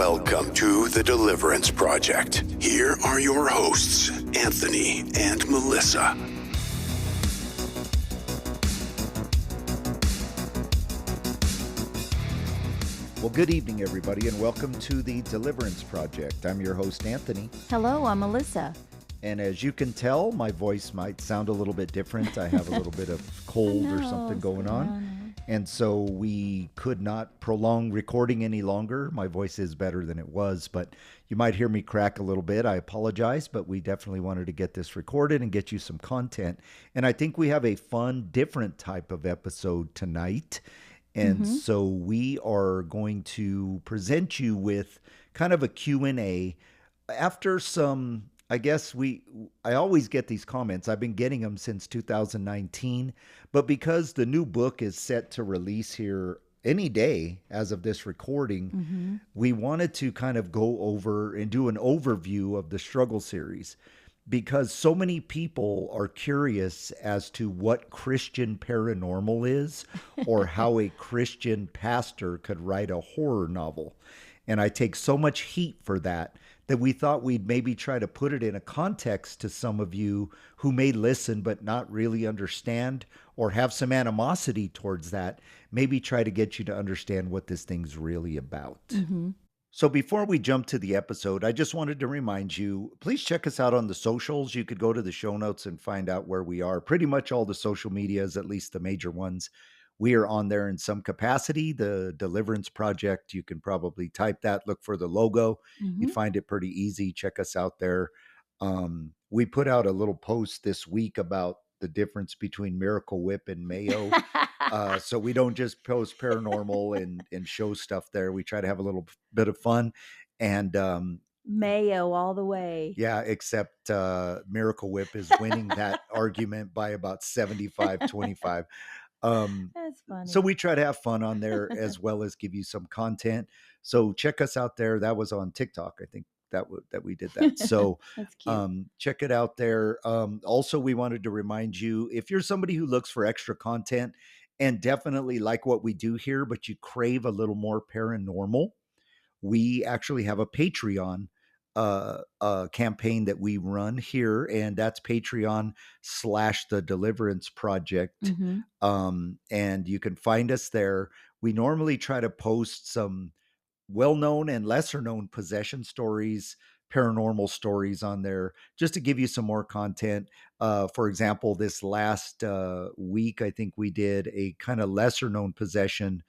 Welcome to the Deliverance Project. Here are your hosts, Anthony and Melissa. Well, good evening, everybody, and welcome to the Deliverance Project. I'm your host, Anthony. Hello, I'm Melissa. And as you can tell, my voice might sound a little bit different. I have a little bit of cold or something going on. And so we could not prolong recording any longer. My voice is better than it was, but you might hear me crack a little bit. I apologize, but we definitely wanted to get this recorded and get you some content. And I think we have a fun, different type of episode tonight. And so we are going to present you with kind of a Q&A after some, I guess I always get these comments. I've been getting them since 2019, but because the new book is set to release here any day as of this recording, we wanted to kind of go over and do an overview of the Struggle series, because so many people are curious as to what Christian paranormal is or how a Christian pastor could write a horror novel. And I take so much heat for that we thought we'd maybe try to put it in a context to some of you who may listen but not really understand or have some animosity towards that. Maybe try to get you to understand what this thing's really about. So before we jump to the episode, I just wanted to remind you, please check us out on the socials. You could go to the show notes and find out where we are. Pretty much all the social medias, at least the major ones. We are on there in some capacity. The Deliverance Project, you can probably type that, look for the logo. You'd find it pretty easy. Check us out there. We put out a little post this week about the difference between Miracle Whip and Mayo. So we don't just post paranormal and show stuff there. We try to have a little bit of fun. And Mayo all the way. yeah, except Miracle Whip is winning that argument by about 75-25. That's funny. So we try to have fun on there as well as give you some content. So check us out there. That was on TikTok, I think that we did that. So That's cute. check it out there. Also, we wanted to remind you, if you're somebody who looks for extra content and definitely like what we do here, but you crave a little more paranormal, we actually have a Patreon campaign that we run here, and that's Patreon/the Deliverance Project. And you can find us there. We normally try to post some well-known and lesser-known possession stories, paranormal stories on there, just to give you some more content. For example, this last week, I think we did a kind of lesser-known possession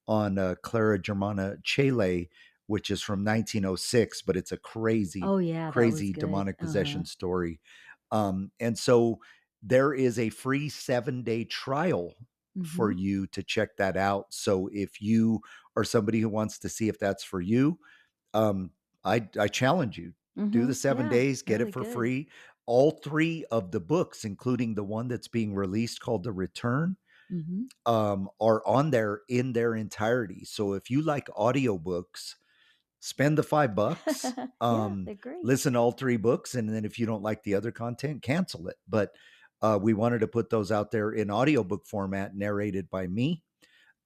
on Clara Germana Chele, which is from 1906, but it's a crazy demonic possession story. And so there is a free 7-day trial for you to check that out. So if you are somebody who wants to see if that's for you, I challenge you, do the 7 days, get it for free. All 3 of the books, including the one that's being released called The Return, are on there in their entirety. So if you like audiobooks, spend the $5, they're great. listen to all 3 books, and then if you don't like the other content, cancel it. But we wanted to put those out there in audiobook format, narrated by me.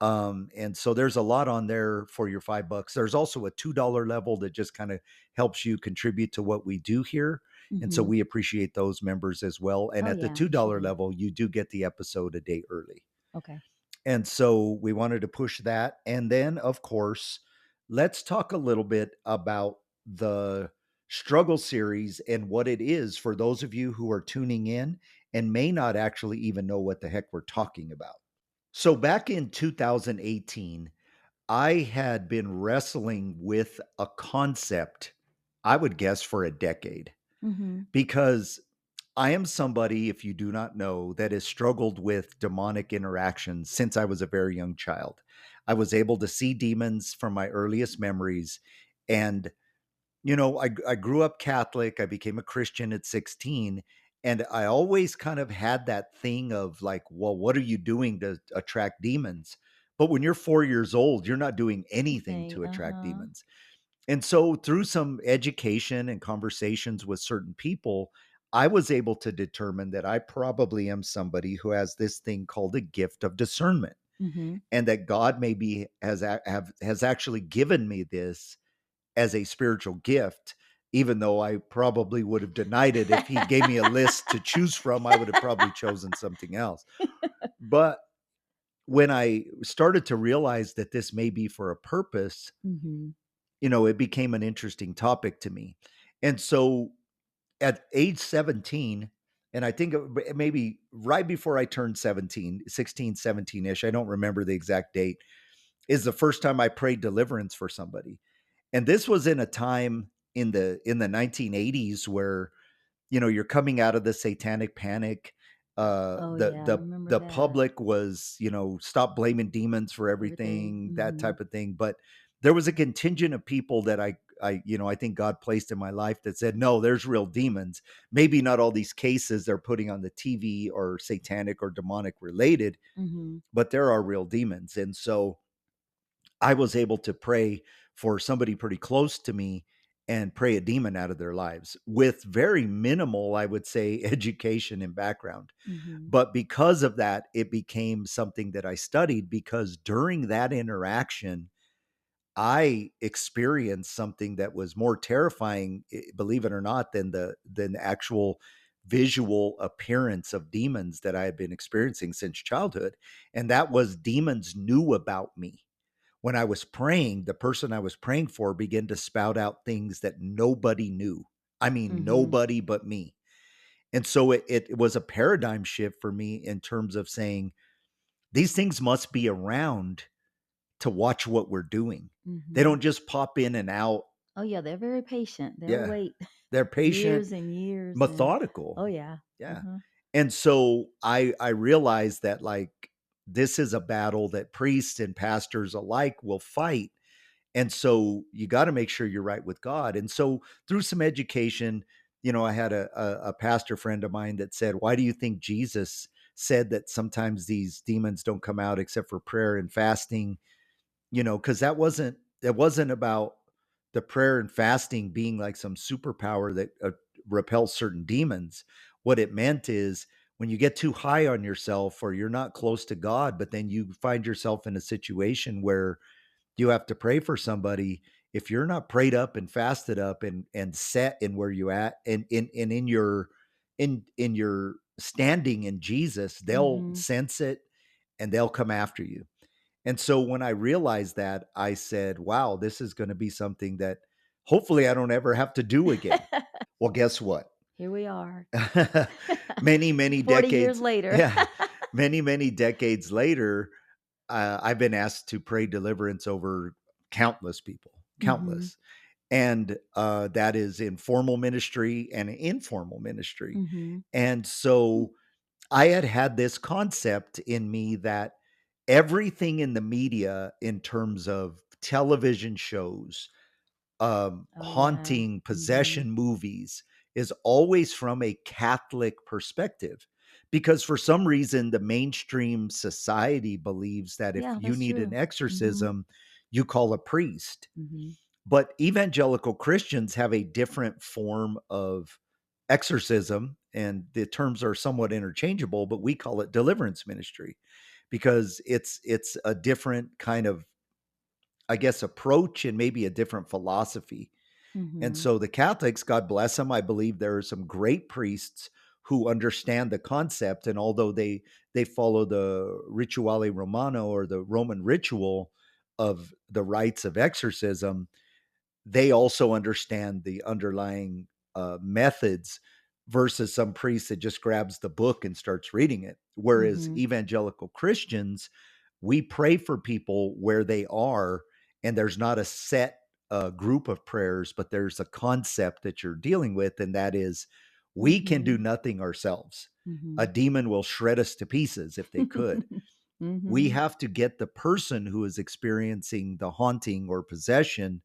And so there's a lot on there for your $5. There's also a $2 level that just kind of helps you contribute to what we do here. And so we appreciate those members as well. And at the $2 level, you do get the episode a day early. Okay. And so we wanted to push that. And then, of course, let's talk a little bit about the Struggle series and what it is for those of you who are tuning in and may not actually even know what the heck we're talking about. So back in 2018, I had been wrestling with a concept, I would guess, for a decade, because I am somebody, if you do not know, that has struggled with demonic interactions since I was a very young child. I was able to see demons from my earliest memories. And, you know, I grew up Catholic. I became a Christian at 16. And I always kind of had that thing of like, well, what are you doing to attract demons? But when you're 4 years old, you're not doing anything to attract demons. And so through some education and conversations with certain people, I was able to determine that I probably am somebody who has this thing called a gift of discernment, and that God maybe has actually given me this as a spiritual gift, even though I probably would have denied it. If he gave me a list to choose from, I would have probably chosen something else. But when I started to realize that this may be for a purpose, Mm-hmm. it became an interesting topic to me. And so at age 17, and I think maybe right before I turned 17, 16, 17-ish, I don't remember the exact date, is the first time I prayed deliverance for somebody. And this was in a time in the 1980s where, you're coming out of the satanic panic. Oh The yeah, I the remember the that. public was, stop blaming demons for Everything. everything, that Mm-hmm. type of thing. But there was a contingent of people that I think God placed in my life that said, no, there's real demons. Maybe not all these cases they're putting on the TV or satanic or demonic related, Mm-hmm. but there are real demons. And so I was able to pray for somebody pretty close to me and pray a demon out of their lives with very minimal, I would say, education and background. Mm-hmm. But because of that, it became something that I studied, because during that interaction, I experienced something that was more terrifying, believe it or not, than the actual visual appearance of demons that I had been experiencing since childhood. And that was, demons knew about me. When I was praying, the person I was praying for began to spout out things that nobody knew. I mean, Mm-hmm. nobody but me. And so it was a paradigm shift for me in terms of saying, these things must be around to watch what we're doing. They Mm-hmm. don't just pop in and out. Oh yeah, they're very patient. They'll Yeah. wait They're patient, years and years and methodical. oh yeah. Yeah. Uh-huh. And so I realized that, like, this is a battle that priests and pastors alike will fight. And so you got to make sure you're right with God. And so through some education, I had a pastor friend of mine that said, why do you think Jesus said that sometimes these demons don't come out except for prayer and fasting? Because that wasn't about the prayer and fasting being like some superpower that repels certain demons. What it meant is, when you get too high on yourself or you're not close to God, but then you find yourself in a situation where you have to pray for somebody, if you're not prayed up and fasted up and set in where you at, and in your standing in Jesus, they'll Mm-hmm. sense it and they'll come after you. And so when I realized that, I said, wow, this is going to be something that hopefully I don't ever have to do again. Well, guess what? Here we are. Many, many 40 years decades. later. Yeah. Many, many decades later, I've been asked to pray deliverance over countless people, Mm-hmm. countless. And that is in formal ministry and informal ministry. Mm-hmm. And so I had this concept in me that everything in the media, in terms of television shows, Oh yeah. haunting, Mm-hmm. possession movies, is always from a Catholic perspective. Because for some reason, the mainstream society believes that if Yeah, you that's need an true. Mm-hmm. exorcism, you call a priest. Mm-hmm. But evangelical Christians have a different form of exorcism, and the terms are somewhat interchangeable, but we call it deliverance ministry, because it's a different kind of, I guess, approach, and maybe a different philosophy. And Mm-hmm. so the Catholics, God bless them, I believe there are some great priests who understand the concept, and although they follow the rituale romano, or the Roman ritual of the rites of exorcism, they also understand the underlying methods, versus some priest that just grabs the book and starts reading it. Whereas Mm-hmm. evangelical Christians, we pray for people where they are, and there's not a set group of prayers, but there's a concept that you're dealing with, and that is, we can Mm-hmm. do nothing ourselves. Mm-hmm. A demon will shred us to pieces if they could. We Mm-hmm. have to get the person who is experiencing the haunting or possession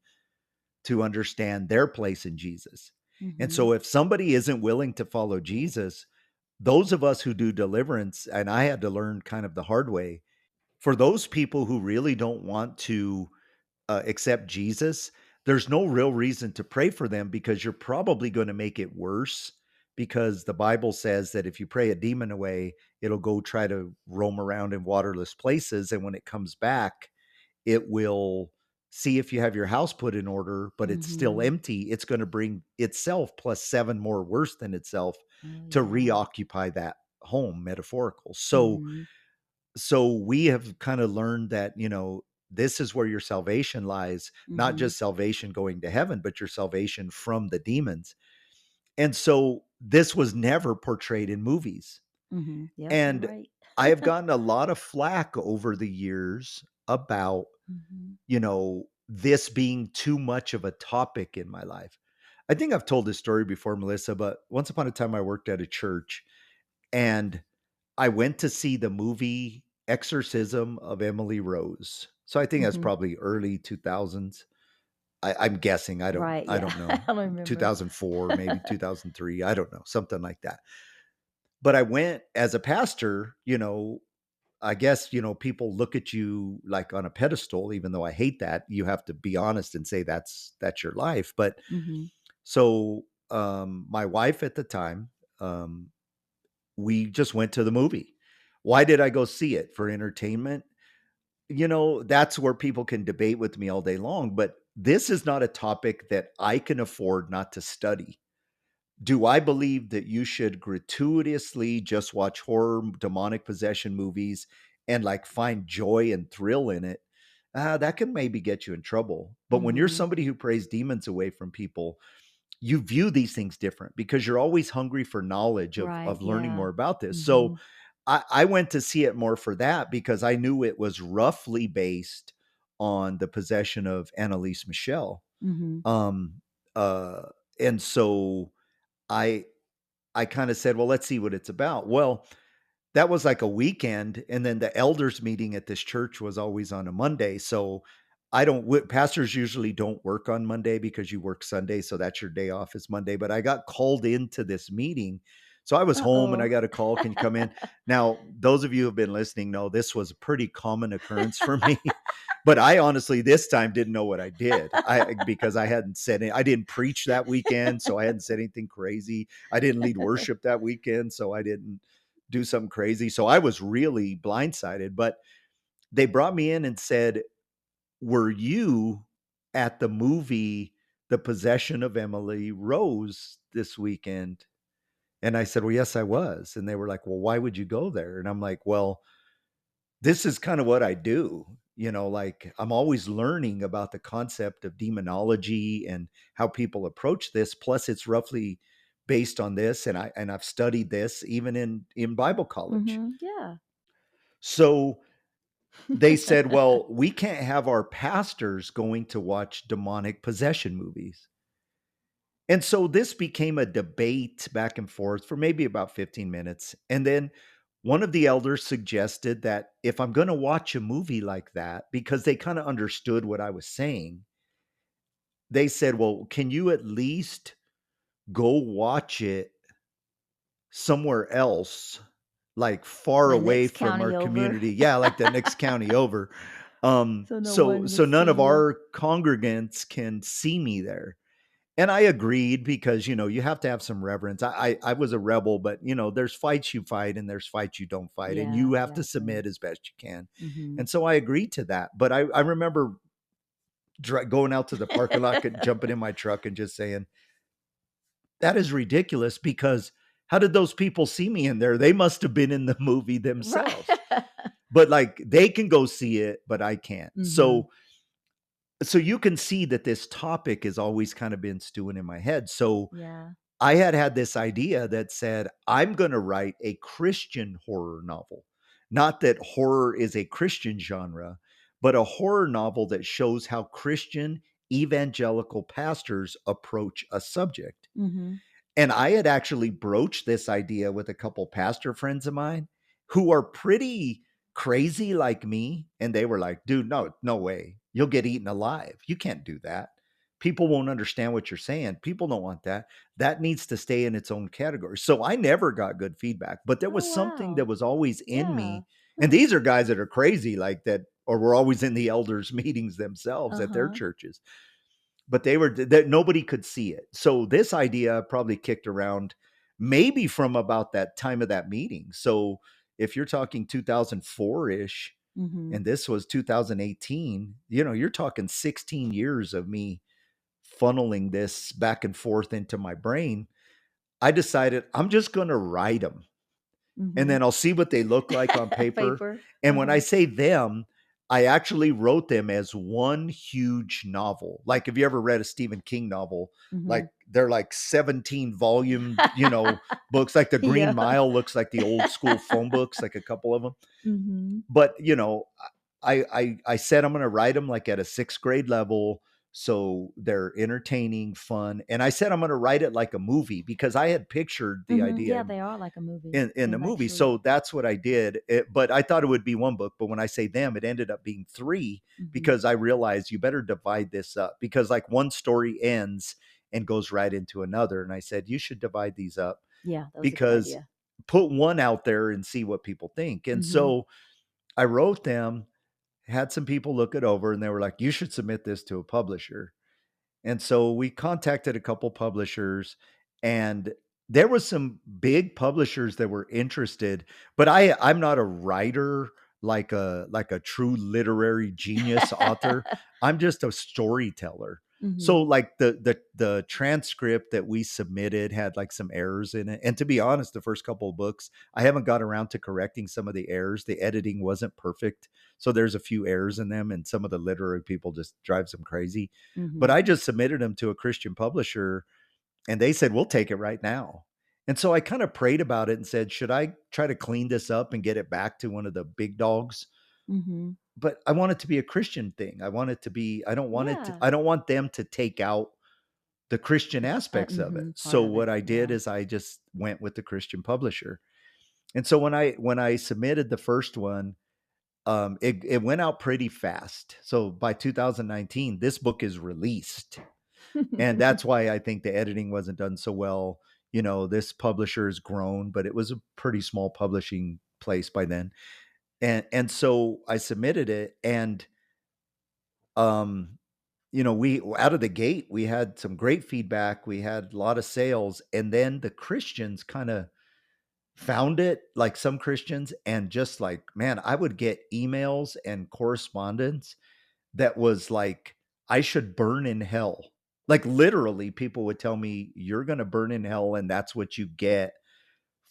to understand their place in Jesus. And Mm-hmm. so if somebody isn't willing to follow Jesus, those of us who do deliverance, and I had to learn kind of the hard way, for those people who really don't want to accept Jesus, there's no real reason to pray for them, because you're probably going to make it worse. Because the Bible says that if you pray a demon away, it'll go try to roam around in waterless places. And when it comes back, it will see if you have your house put in order, but it's still empty, it's going to bring itself plus 7 more worse than itself Oh, to yeah. reoccupy that home, metaphorical. Mhm. So we have kind of learned that, this is where your salvation lies, not Mhm. just salvation going to heaven, but your salvation from the demons. And so this was never portrayed in movies. Mhm. Yep, you're And right. I have gotten a lot of flack over the years about, Mhm. this being too much of a topic in my life. I think I've told this story before, Melissa, but once upon a time I worked at a church and I went to see the movie Exorcism of Emily Rose. So I think that's Mhm. probably early 2000s. I'm guessing. I don't Right, I yeah. don't know. I don't remember. 2004, maybe 2003. I don't know. Something like that. But I went as a pastor, I guess, people look at you like on a pedestal, even though I hate that. You have to be honest and say that's your life. But Mhm. so my wife at the time, we just went to the movie. Why did I go see it? For entertainment? That's where people can debate with me all day long, but this is not a topic that I can afford not to study. Do I believe that you should gratuitously just watch horror, demonic possession movies and like find joy and thrill in it? That can maybe get you in trouble. But when you're Mhm. somebody who prays demons away from people, you view these things different because you're always hungry for knowledge Right, of learning yeah. more about this. So Mhm. I went to see it more for that because I knew it was roughly based on the possession of Annalise Michelle. Mhm. Um, uh, and so I I kind of said, well, let's see what it's about. Well, that was like a weekend. And then the elders meeting at this church was always on a Monday. So pastors usually don't work on Monday because you work Sunday. So that's your day off is Monday. But I got called into this meeting. So I was home and I Uh-oh. got a call. Can you come in? Now, those of you who have been listening know this was a pretty common occurrence for me. But I honestly this time didn't know what I did. Because I hadn't said it. I didn't preach that weekend, so I hadn't said anything crazy. I didn't lead worship that weekend, so I didn't do something crazy. So I was really blindsided. But they brought me in and said, were you at the movie The Possession of Emily Rose this weekend? And I said, well, yes, I was. And they were like, well, why would you go there? And I'm like, well, this is kind of what I do. Like I'm always learning about the concept of demonology and how people approach this. Plus, it's roughly based on this, and I've studied this even in Bible college. Mhm. Yeah. So they said, well, we can't have our pastors going to watch demonic possession movies. And so this became a debate back and forth for maybe about 15 minutes. And then one of the elders suggested that if I'm going to watch a movie like that, because they kind of understood what I was saying, they said, well, can you at least go watch it somewhere else, like far The away next from our county over. community? Yeah, like the next county over. So no So one so would none see of you. our congregants can see me there. And I agreed because you have to have some reverence. I was a rebel, but there's fights you fight and there's fights you don't fight, and Yeah, you have to exactly. submit as best you can. Mhm. And so I agreed to that. But I remember going out to the parking lot and jumping in my truck and just saying, that is ridiculous because how did those people see me in there? They must have been in the movie Right. themselves. But like they can go see it, but I can't. Mhm. So you can see that this topic has always kind of been stewing in my head. So Yeah. I had this idea that said, I'm going to write a Christian horror novel. Not that horror is a Christian genre, but a horror novel that shows how Christian evangelical pastors approach a subject. Mhm. And I had actually broached this idea with a couple pastor friends of mine who are pretty crazy like me. And they were like, dude, no way. You'll get eaten alive. You can't do that. People won't understand what you're saying. People don't want that. That needs to stay in its own category. So I never got good feedback, but there Oh, was something wow. that was always in Yeah. me. And these are guys that are crazy like that, or were always in the elders' meetings themselves at their Uh-huh. churches, but they were that nobody could see it. So this idea probably kicked around maybe from about that time of that meeting. So if you're talking 2004-ish, Mm-hmm. And this was 2018. You're talking 16 years of me funneling this back and forth into my brain. I decided I'm just going to write them, and Mm-hmm. then I'll see what they look like on paper. Paper. And when I Uh-huh. say them, I actually wrote them as one huge novel. Like, have you ever read a Stephen King novel? Mm-hmm. Like, they're like 17 volume, books. Like the Green Yeah. Mile looks like the old school phone books, like a couple of them. Mm-hmm. But I said I'm going to write them like at a sixth grade level, so they're entertaining, fun. And I said I'm going to write it like a movie because I had pictured the Mm-hmm. idea Yeah, they are like a movie. in the They've movie. actually. So that's what I did. But I thought it would be one book. But when I say them, it ended up being three Mm-hmm. because I realized you better divide this up because like one story ends and goes right into another. And I said, you should divide these up Yeah, that was a good because idea. put one out there and see what people think. And Mm-hmm. so I wrote them, had some people look it over, and they were like, you should submit this to a publisher. And so we contacted a couple publishers, and there was some big publishers that were interested, but I'm not a writer like a true literary genius author. I'm just a storyteller. Mm-hmm. So like the transcript that we submitted had like some errors in it. And to be honest, the first couple of books, I haven't got around to correcting some of the errors. The editing wasn't perfect. So there's a few errors in them, and some of the literary people just drives them crazy. But Mm-hmm. I just submitted them to a Christian publisher, and they said, we'll take it right now. And so I kind of prayed about it and said, should I try to clean this up and get it back to one of the big dogs? Mm-hmm. But I want it to be a Christian thing. I want it to be, Yeah. I don't want them to take out the Christian aspects of it. Mm-hmm. Part So of it. what I did Yeah. is I just went with the Christian publisher. And so when I submitted the first one, it went out pretty fast. So by 2019, this book is released. And that's why I think the editing wasn't done so well. This publisher has grown, but it was a pretty small publishing place by then. And so I submitted it, and um we out of the gate, we had some great feedback. We had a lot of sales, and then the Christians kind of found it, like some Christians, and just like, man, I would get emails and correspondence that was like, I should burn in hell. Like literally, people would tell me, you're going to burn in hell, and that's what you get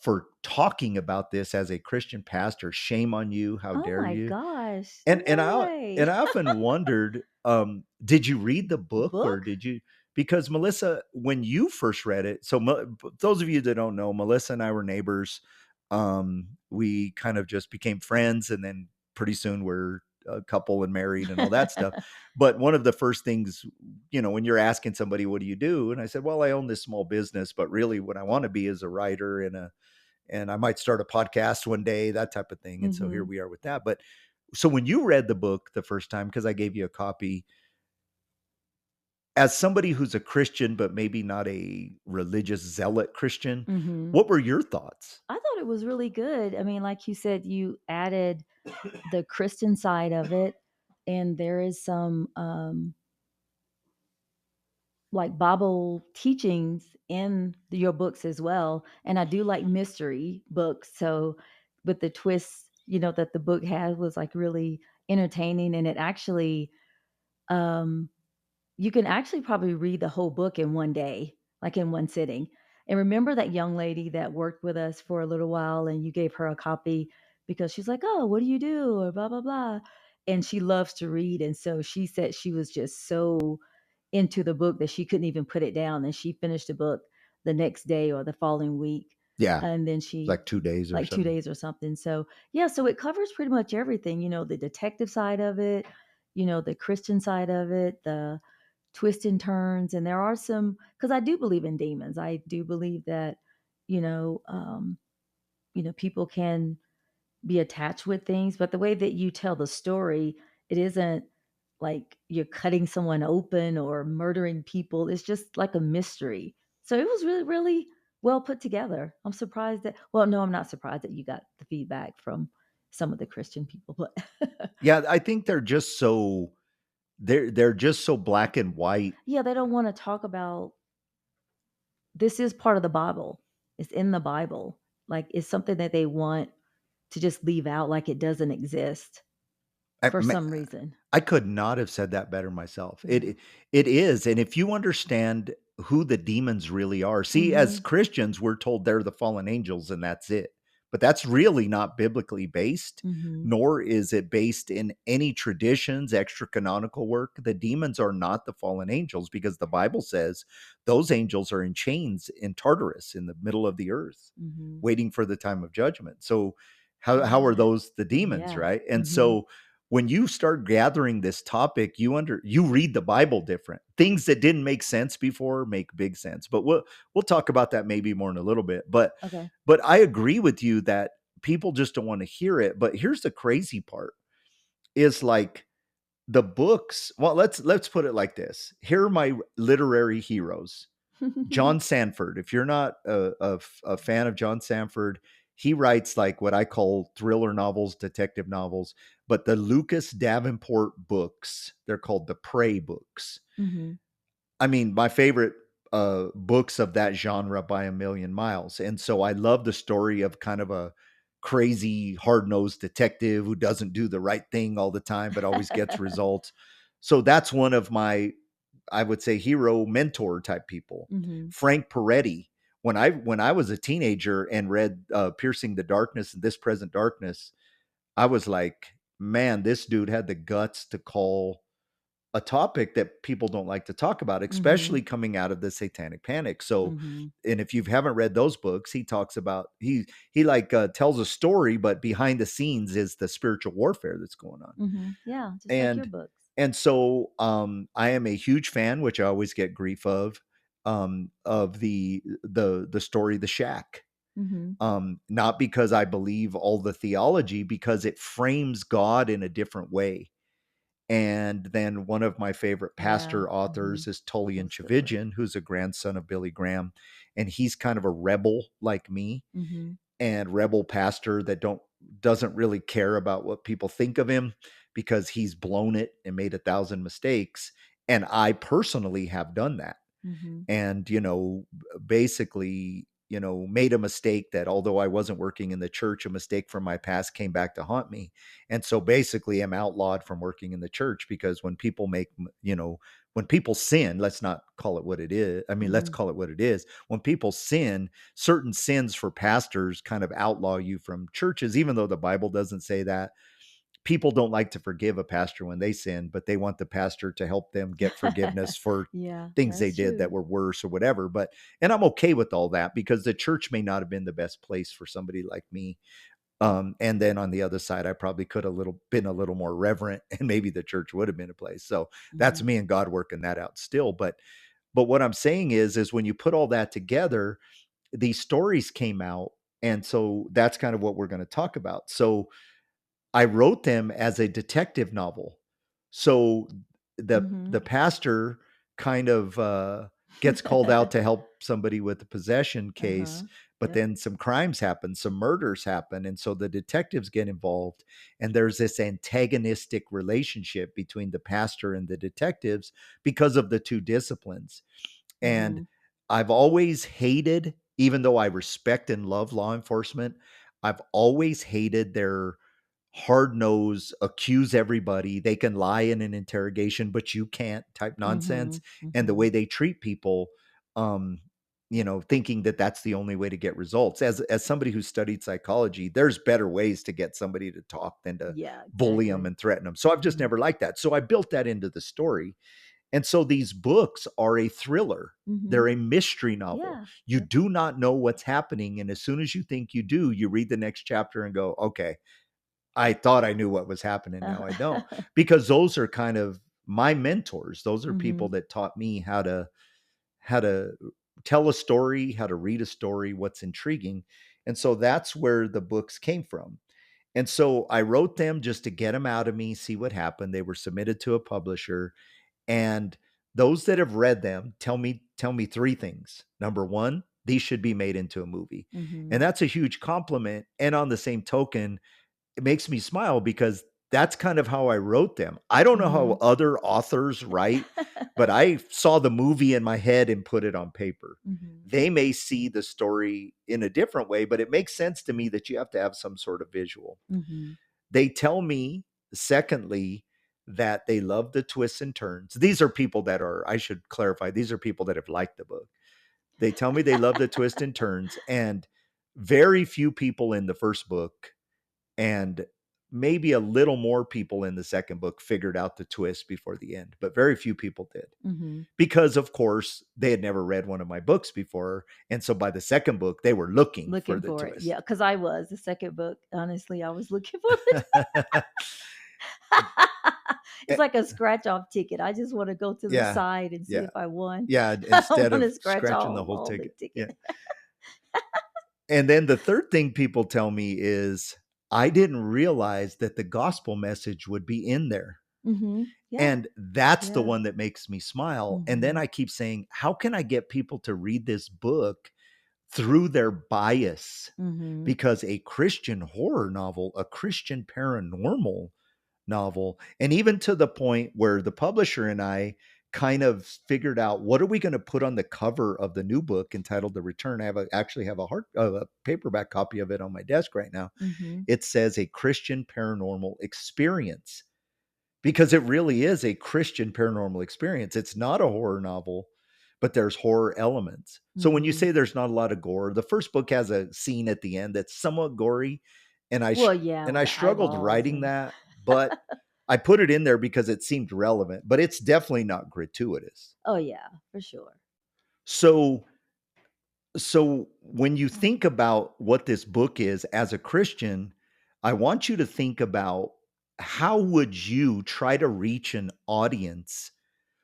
for talking about this as a Christian pastor. Shame on you. How Oh dare my you? gosh. And No way. I often wondered, did you read the The book, or book? did you? Because Melissa, when you first read it, so those of you that don't know, Melissa and I were neighbors. We kind of just became friends, and then pretty soon we're a couple and married and all that stuff. But one of the first things, when you're asking somebody, what do you do? And I said, well, I own this small business, but really what I want to be is a writer and I might start a podcast one day, that type of thing. And so here Mm-hmm. we are with that. But so when you read the book the first time, because I gave you a copy, as somebody who's a Christian, but maybe not a religious zealot Christian, Mm-hmm. what were your thoughts? I thought it was really good. I mean, like you said, you added the Christian side of it, and there is some like Bible teachings in your books as well. And I do like mystery books. So, but the twists, that the book had was like really entertaining. And it actually, um, you can actually probably read the whole book in one day, like in one sitting. And remember that young lady that worked with us for a little while and you gave her a copy because she's like, oh, what do you do? Or blah, blah, blah. And she loves to read. And so she said she was just so into the book that she couldn't even put it down. And she finished the book the next day or the following week. Yeah, And then she, like 2 days or like two something. days or something. So, yeah, so it covers pretty much everything, the detective side of it, the Christian side of it, the twists and turns. And there are some, because I do believe in demons. I do believe that, you know, um, people can be attached with things, but the way that you tell the story, it isn't like you're cutting someone open or murdering people. It's just like a mystery. So it was really, really well put together. I'm surprised that, well, no, I'm not surprised that you got the feedback from some of the Christian people, but Yeah, I think they're just so black and white. yeah, they don't want to talk about this is part of the Bible. It's in the Bible. Like it's something that they want to just leave out like it doesn't exist. for some reason. I could not have said that better myself. Yeah. It is, and if you understand who the demons really are, see, as Christians, we're told they're the fallen angels, and that's it. But that's really not biblically based, nor is it based in any traditions, extra canonical work. The demons are not the fallen angels because the Bible says those angels are in chains in Tartarus in the middle of the earth, waiting for the time of judgment. So how are those the demons, Yeah. right? And so when you start gathering this topic, you read the Bible different. Things that didn't make sense before make big sense. But we'll talk about that maybe more in a little bit. But Okay. but I agree with you that people just don't want to hear it. But here's the crazy part is like the books. Well, let's put it like this. Here are my literary heroes. John Sanford. If you're not a fan of John Sanford, he writes like what I call thriller novels, detective novels, but the Lucas Davenport books, they're called the Prey books. I mean, my favorite books of that genre by a million miles. And so I love the story of kind of a crazy, hard-nosed detective who doesn't do the right thing all the time, but always gets results. So that's one of my, I would say, hero mentor type people. Frank Peretti. When I was a teenager and read Piercing the Darkness and This Present Darkness, I was like, man, this dude had the guts to call a topic that people don't like to talk about, especially coming out of the satanic panic. So, and if you haven't read those books, he talks about, he like tells a story, but behind the scenes is the spiritual warfare that's going on. Yeah, just like your And books. and so I am a huge fan, which I always get grief of the story The Shack. Not because I believe all the theology, because it frames God in a different way. And then one of my favorite pastor authors is Tullian Tchividjian, who's a grandson of Billy Graham, and he's kind of a rebel like me, and rebel pastor that doesn't really care about what people think of him because he's blown it and made 1,000 mistakes. And I personally have done that. And, basically, made a mistake that, although I wasn't working in the church, a mistake from my past came back to haunt me. And so basically I'm outlawed from working in the church because when people when people sin, let's not call it what it is. I mean, let's call it what it is. When people sin, certain sins for pastors kind of outlaw you from churches, even though the Bible doesn't say that. People don't like to forgive a pastor when they sin, but they want the pastor to help them get forgiveness for things they did that were worse or whatever. And I'm okay with all that because the church may not have been the best place for somebody like me. And then on the other side, I probably could have been a little more reverent, and maybe the church would have been a place. So that's me and God working that out still. But what I'm saying is when you put all that together, these stories came out. And so that's kind of what we're going to talk about. So I wrote them as a detective novel. So the pastor kind of gets called out to help somebody with a possession case, but then some crimes happen, some murders happen, and so the detectives get involved, and there's this antagonistic relationship between the pastor and the detectives because of the two disciplines. And I've always hated, even though I respect and love law enforcement, I've always hated their hard nose, accuse everybody. They can lie in an interrogation, but you can't type nonsense. And the way they treat people, thinking that that's the only way to get results. As somebody who studied psychology, there's better ways to get somebody to talk than to bully them and threaten them. So I've just never liked that. So I built that into the story. And so these books are a thriller. They're a mystery novel. You do not know what's happening. And as soon as you think you do, you read the next chapter and go, okay, I thought I knew what was happening. Now I don't. Because those are kind of my mentors. Those are people that taught me how to tell a story, how to read a story, what's intriguing. And so that's where the books came from. And so I wrote them just to get them out of me, see what happened. They were submitted to a publisher. And those that have read them tell me three things. Number one, these should be made into a movie. And that's a huge compliment. And on the same token, it makes me smile because that's kind of how I wrote them. I don't know how other authors write, but I saw the movie in my head and put it on paper. They may see the story in a different way, but it makes sense to me that you have to have some sort of visual. They tell me secondly, that they love the twists and turns. These are people that are, I should clarify, these are people that have liked the book. They tell me they love the twists and turns, and very few people in the first book, and maybe a little more people in the second book, figured out the twist before the end, but very few people did. Mm-hmm. Because, of course, they had never read one of my books before. And so by the second book, they were looking for the it. twist. Yeah, because I was the second book. Honestly, I was looking for it. It's like a scratch off ticket. I just want to go to the Yeah, side and see yeah. if I won. Yeah, I instead want of to scratch scratching the off whole all the ticket. Yeah. ticket. And then the third thing people tell me is, I didn't realize that the gospel message would be in there. Mm-hmm. Yeah. And that's the Yeah. one that makes me smile. And then Mhm. I keep saying, how can I get people to read this book through their bias? Mhm. Because a Christian horror novel, a Christian paranormal novel, and even to the point where the publisher and I kind of figured out, what are we going to put on the cover of the new book entitled The Return? I actually have a paperback copy of it on my desk right now. Mhm. It says a Christian paranormal experience, because it really is a Christian paranormal experience. It's not a horror novel, but there's horror elements. So when you Mhm. say there's not a lot of gore, the first book has a scene at the end that's somewhat gory, and Well, yeah, and with I the struggled eyeballs writing and that, but I put it in there because it seemed relevant, but it's definitely not gratuitous. oh yeah, for sure. So when you think about what this book is as a Christian, I want you to think about, how would you try to reach an audience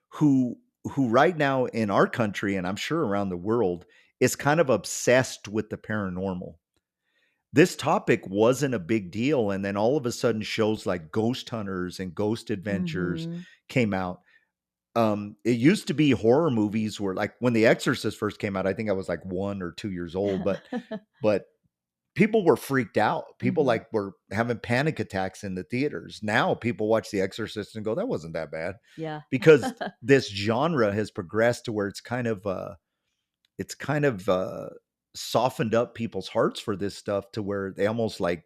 who right now in our country, and I'm sure around the world, is kind of obsessed with the paranormal. This topic wasn't a big deal, and then all of a sudden shows like Ghost Hunters and Ghost Adventures Mhm. came out. It used to be horror movies were like, when The Exorcist first came out, I think I was like 1 or 2 years old, but people were freaked out. People Mhm. like were having panic attacks in the theaters. Now people watch The Exorcist and go, that wasn't that bad, Yeah. because this genre has progressed to where it's kind of softened up people's hearts for this stuff, to where they almost like,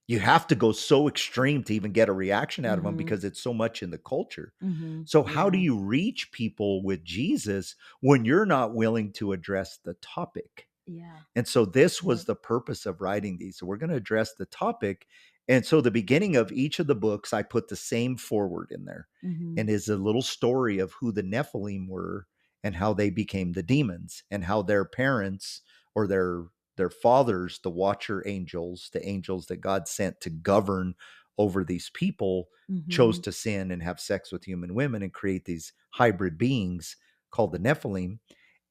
you have to go so extreme to even get a reaction out of them, Mhm. because it's so much in the culture. Mhm. So how do Yeah. you reach people with Jesus when you're not willing to address the topic? Yeah. And so this Yep. was the purpose of writing these. So we're going to address the topic. And so the beginning of each of the books, I put the same forward in there, Mhm. and is a little story of who the Nephilim were, and how they became the demons, and how their parents, or their fathers, the watcher angels, the angels that God sent to govern over these people, chose Mhm. to sin and have sex with human women and create these hybrid beings called the Nephilim.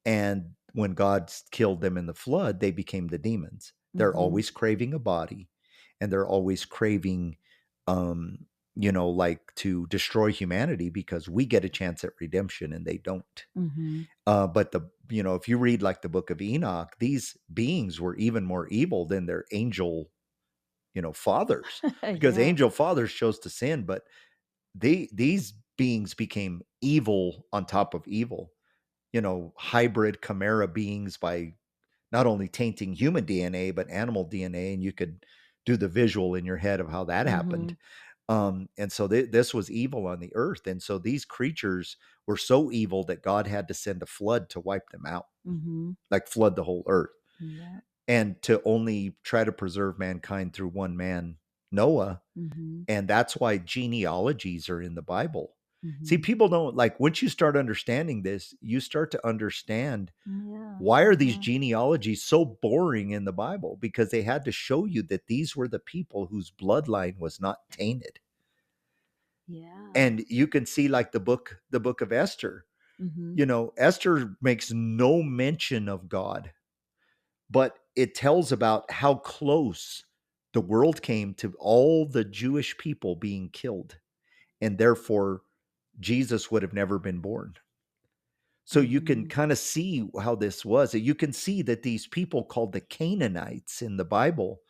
And when God killed them in the flood, they became the demons. They're Mhm. always craving a body, and they're always craving, um, like to destroy humanity, because we get a chance at redemption and they don't. Mhm. But if you read like the book of Enoch, these beings were even more evil than their angel, fathers, because Yeah. angel fathers chose to sin, but these beings became evil on top of evil, hybrid chimera beings, by not only tainting human DNA, but animal DNA. And you could do the visual in your head of how that happened. Mhm. And so this was evil on the earth. And so these creatures were so evil that God had to send a flood to wipe them out, Mhm. like flood the whole earth, Yeah. and to only try to preserve mankind through one man, Noah. Mhm. And that's why genealogies are in the Bible. See, Mhm. people don't like, once you start understanding this, you start to understand, Yeah. why are these Yeah. genealogies so boring in the Bible? Because they had to show you that these were the people whose bloodline was not tainted. Yeah. And you can see like the book of Esther. Mhm. Esther makes no mention of God, but it tells about how close the world came to all the Jewish people being killed, and therefore Jesus would have never been born. So you can Mhm. kind of see how this was. You can see that these people called the Canaanites in the Bible,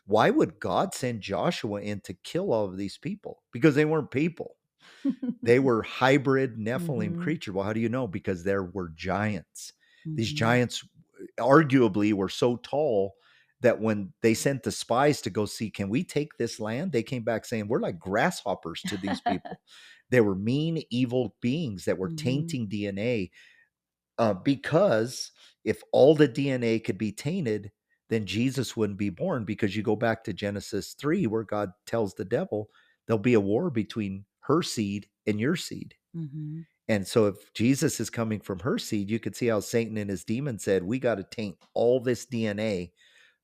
why would God send Joshua in to kill all of these people? Because they weren't people. They were hybrid Nephilim Mhm. creatures. Well, how do you know? Because there were giants. These Mhm. giants arguably were so tall that when they sent the spies to go see, can we take this land? They came back saying, we're like grasshoppers to these people. They were mean, evil beings that were Mhm. tainting DNA, because if all the DNA could be tainted, then Jesus wouldn't be born, because you go back to Genesis 3, where God tells the devil there'll be a war between her seed and your seed. Mhm. And so if Jesus is coming from her seed, you could see how Satan and his demons said, we got to taint all this DNA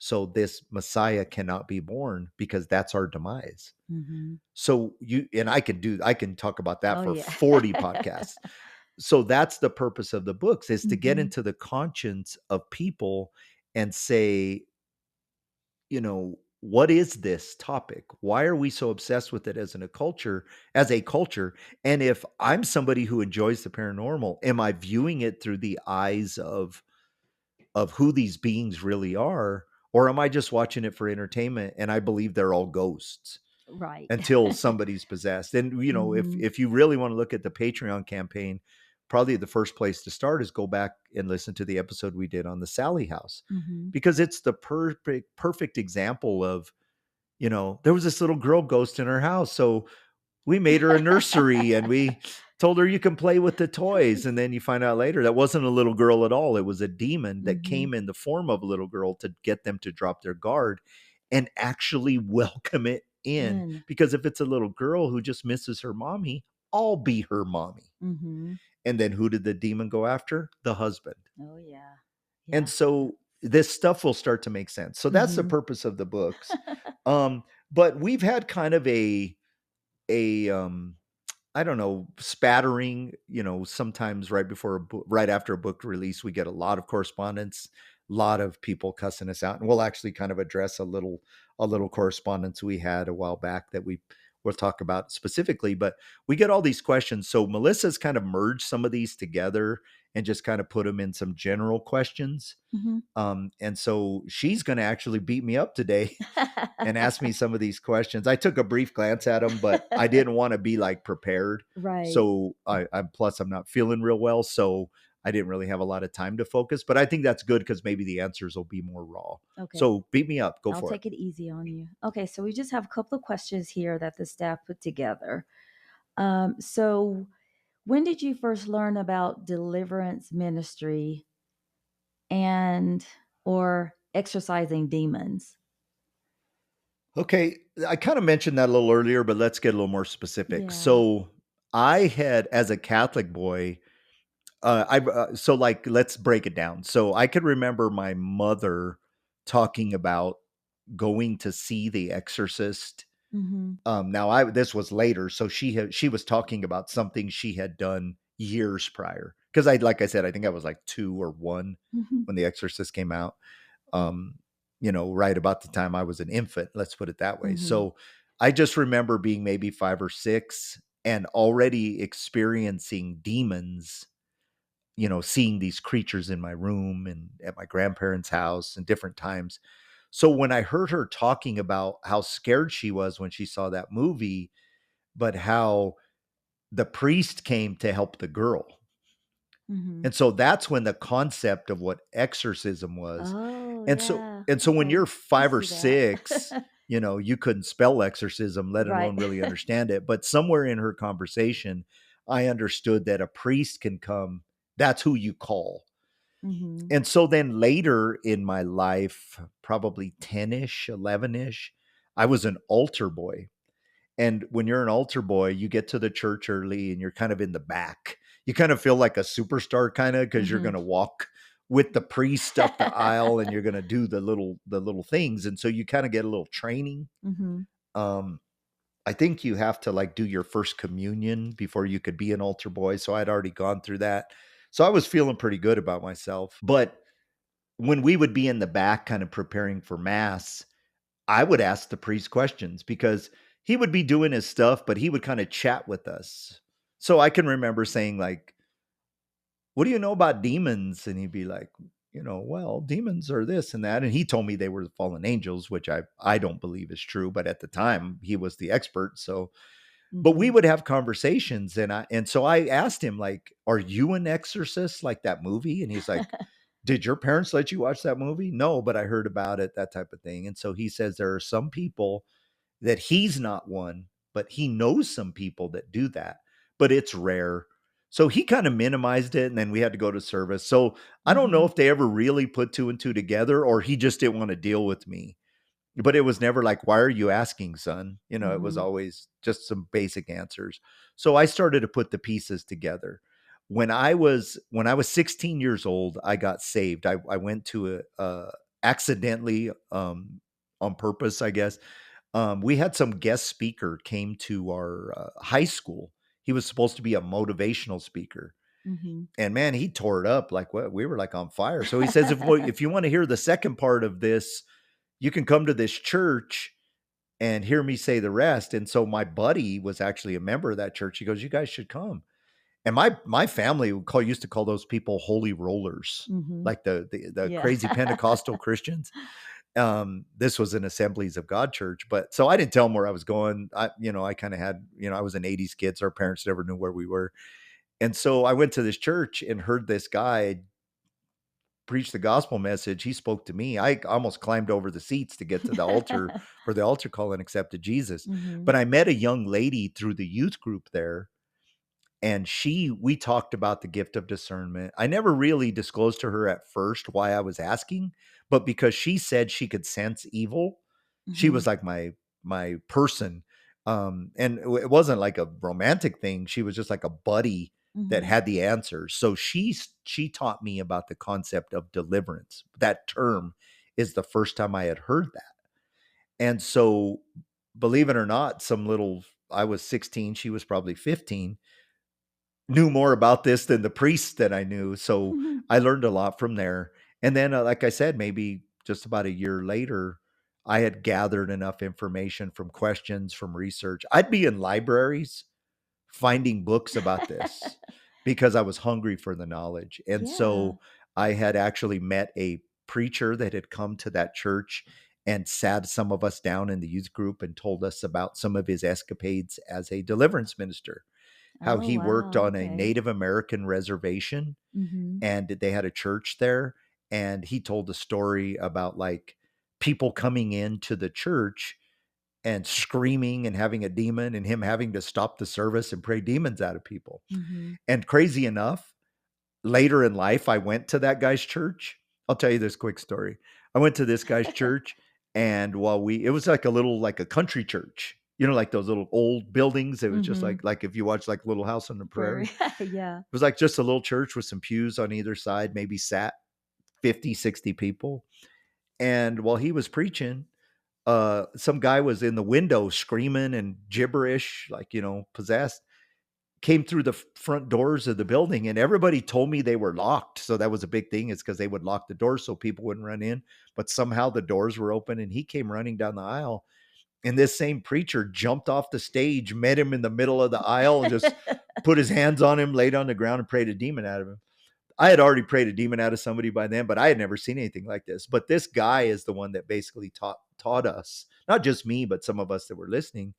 so this Messiah cannot be born, because that's our demise. Mhm. So I can talk about that Oh, for yeah. 40 podcasts. So that's the purpose of the books, is to get Mhm. into the conscience of people and say, what is this topic? Why are we so obsessed with it as a culture? And if I'm somebody who enjoys the paranormal, am I viewing it through the eyes of who these beings really are? Or am I just watching it for entertainment and I believe they're all ghosts Right. until somebody's possessed? And Mhm. if you really want to look at the Patreon campaign, probably the first place to start is go back and listen to the episode we did on the Sally house, Mhm. because it's the perfect example of, there was this little girl ghost in her house. So we made her a nursery and we told her you can play with the toys. And then you find out later that wasn't a little girl at all. It was a demon that Mhm. came in the form of a little girl to get them to drop their guard and actually welcome it in. In. Because if it's a little girl who just misses her mommy, I'll be her mommy. Mhm. And then who did the demon go after? The husband. Oh, yeah. And Yeah. so this stuff will start to make sense. So that's the Mhm. purpose of the books. But we've had kind of a I don't know, spattering, sometimes right before right after a book release, we get a lot of correspondence, a lot of people cussing us out. And we'll actually kind of address a little correspondence we had a while back that we'll talk about specifically. But we get all these questions. So Melissa's kind of merged some of these together and just kind of put them in some general questions. Mhm. And so she's going to actually beat me up today and ask me some of these questions. I took a brief glance at them, but I didn't want to be like prepared. Right. So I'm not feeling real well. So I didn't really have a lot of time to focus, but I think that's good because maybe the answers will be more raw. Okay. So beat me up. Go I'll for it. take it easy on you. Okay, so we just have a couple of questions here that the staff put together. So when did you first learn about deliverance ministry and or exorcising demons? Okay. I kind of mentioned that a little earlier, but let's get a little more specific. Yeah. So I had, as a Catholic boy, so like, let's break it down. So I could remember my mother talking about going to see The Exorcist. Mm-hmm. Now this was later, so she was talking about something she had done years prior. Because like I said, I think I was like 2 or 1 Mm-hmm. when The Exorcist came out. Um, right about the time I was an infant, let's put it that way. Mm-hmm. So I just remember being maybe 5 or 6 and already experiencing demons, seeing these creatures in my room and at my grandparents' house and different times. So when I heard her talking about how scared she was when she saw that movie, but how the priest came to help the girl. Mm-hmm. And so that's when the concept of what exorcism was. Oh, And so yeah. and so when Okay. you're I 5 or see that. 6, you couldn't spell exorcism, let Right. alone really understand it. But somewhere in her conversation, I understood that a priest can come. That's who you call. Mm-hmm. And so then later in my life, probably 10-ish, 11-ish, I was an altar boy. And when you're an altar boy, you get to the church early and you're kind of in the back. You kind of feel like a superstar kind of, because you're Mm-hmm. going to walk with the priest up the aisle and you're going to do the little things. And so you kind of get a little training. Mm-hmm. Um I think you have to like do your first communion before you could be an altar boy. So I'd already gone through that. So I was feeling pretty good about myself. But when we would be in the back kind of preparing for mass, I would ask the priest questions because he would be doing his stuff, but he would kind of chat with us. So I can remember saying, like, what do you know about demons? And he'd be like, well, demons are this and that. And he told me they were the fallen angels, which I don't believe is true. But at the time, he was the expert. So, but we Mm-hmm. would have conversations. And so I asked him, like, are you an exorcist like that movie? And he's like, did your parents let you watch that movie? No, but I heard about it, that type of thing. And so he says there are some people that he's not one, but he knows some people that do that, but it's rare. So he kind of minimized it, and then we had to go to service. So I don't know Mhm. if they ever really put two and two together, or he just didn't want to deal with me. But it was never like, why are you asking, son? It was Mhm. always just some basic answers. So I started to put the pieces together. When I was 16 years old, I got saved. I went to a accidentally, on purpose, I guess. We had some guest speaker came to our high school. He was supposed to be a motivational speaker, Mhm. and man, he tore it up like what we were like on fire. So he says, if you want to hear the second part of this, you can come to this church and hear me say the rest. And so my buddy was actually a member of that church. He goes, you guys should come. And my family used to call those people holy rollers, Mhm. like the Yeah. crazy Pentecostal Christians. This was an Assemblies of God church, but so I didn't tell them where I was going. I kind of had, I was an 80s kid, so our parents never knew where we were. And so I went to this church and heard this guy preach the gospel message. He spoke to me. I almost climbed over the seats to get to the altar for the altar call and accepted Jesus. Mhm. But I met a young lady through the youth group there, and we talked about the gift of discernment. I never really disclosed to her at first why I was asking, but because she said she could sense evil, she was Mhm. like my person. And it wasn't like a romantic thing. She was just like a buddy that Mhm. had the answers. So she taught me about the concept of deliverance. That term is the first time I had heard that. And so, believe it or not, I was 16, she was probably 15, knew more about this than the priests that I knew. So Mhm. I learned a lot from there. And then, like I said, maybe just about a year later, I had gathered enough information from questions, from research. I'd be in libraries finding books about this because I was hungry for the knowledge. And Yeah. so I had actually met a preacher that had come to that church and sat some of us down in the youth group and told us about some of his escapades as a deliverance minister, how Oh, he worked wow. on a Okay. Native American reservation Mhm. and they had a church there. And he told a story about like people coming into the church and screaming and having a demon and him having to stop the service and pray demons out of people. Mhm. And crazy enough, later in life, I went to that guy's church. I'll tell you this quick story. I went to this guy's church, and it was like like a country church, like those little old buildings. It was just Mhm. like if you watch like Little House on the Prairie, Prairie. it Yeah. was like just a little church with some pews on either side, maybe sat 50, 60 people. And while he was preaching, some guy was in the window screaming and gibberish, like, possessed, came through the front doors of the building, and everybody told me they were locked. So that was a big thing, is because they would lock the doors so people wouldn't run in. But somehow the doors were open and he came running down the aisle. And this same preacher jumped off the stage, met him in the middle of the aisle, and just put his hands on him, laid on the ground, and prayed a demon out of him. I had already prayed a demon out of somebody by then, but I had never seen anything like this. But this guy is the one that basically taught us, not just me, but some of us that were listening,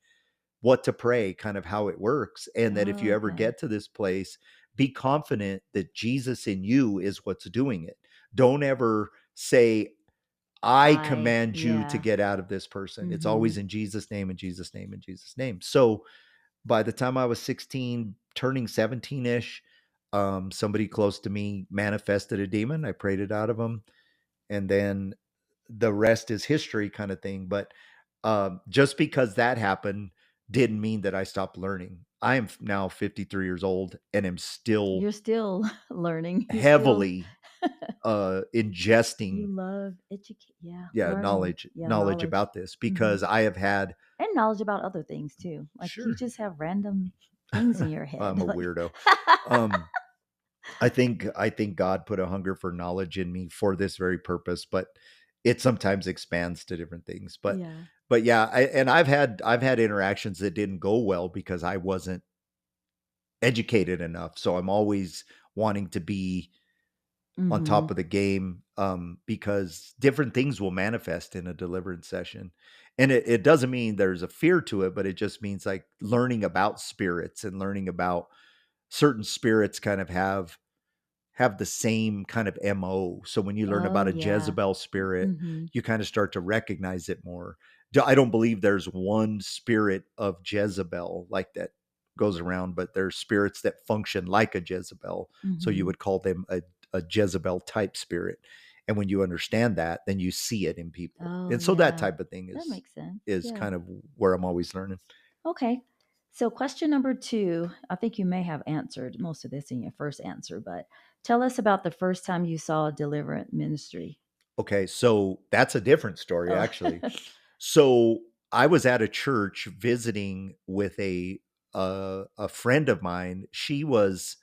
what to pray, kind of how it works. And that if you Oh, ever okay. get to this place, be confident that Jesus in you is what's doing it. Don't ever say, I command you to Yeah. get out of this person. It's always Mhm. in Jesus' name, in Jesus' name, in Jesus' name. So by the time I was 16, turning 17 ish, somebody close to me manifested a demon. I prayed it out of them. And then the rest is history, kind of thing. But just because that happened didn't mean that I stopped learning. I am now 53 years old and am still You're still learning. You're still heavily you ingesting, love educate. Yeah, yeah, learning. knowledge Yeah, knowledge knowledge. about this, Mhm. because I have had, And knowledge about other things too. Like you sure, just have random things in your I'm head. a Like weirdo. Um, I think God put a hunger for knowledge in me for this very purpose, but it sometimes expands to different things. yeah. But yeah, I've had interactions that didn't go well because I wasn't educated enough. So I'm always wanting to be on top Mhm. of the game, because different things will manifest in a deliverance session. And it doesn't mean there's a fear to it, but it just means like learning about spirits and learning about certain spirits kind of have have the same kind of MO. So when you learn Oh, about a yeah. Jezebel spirit, Mhm. you kind of start to recognize it more. I don't believe there's one spirit of Jezebel like that goes around, but there's spirits that function like a Jezebel. So you Mhm. would call them a Jezebel type spirit. And when you understand that, then you see it in people. Oh, And so that yeah. type of thing That makes sense. is Yeah. kind of where I'm always learning. Okay. So, question number 2, I think you may have answered most of this in your first answer, but tell us about the first time you saw a deliverance ministry. Okay, so that's a different story Oh. actually. So I was at a church visiting with a friend of mine. She was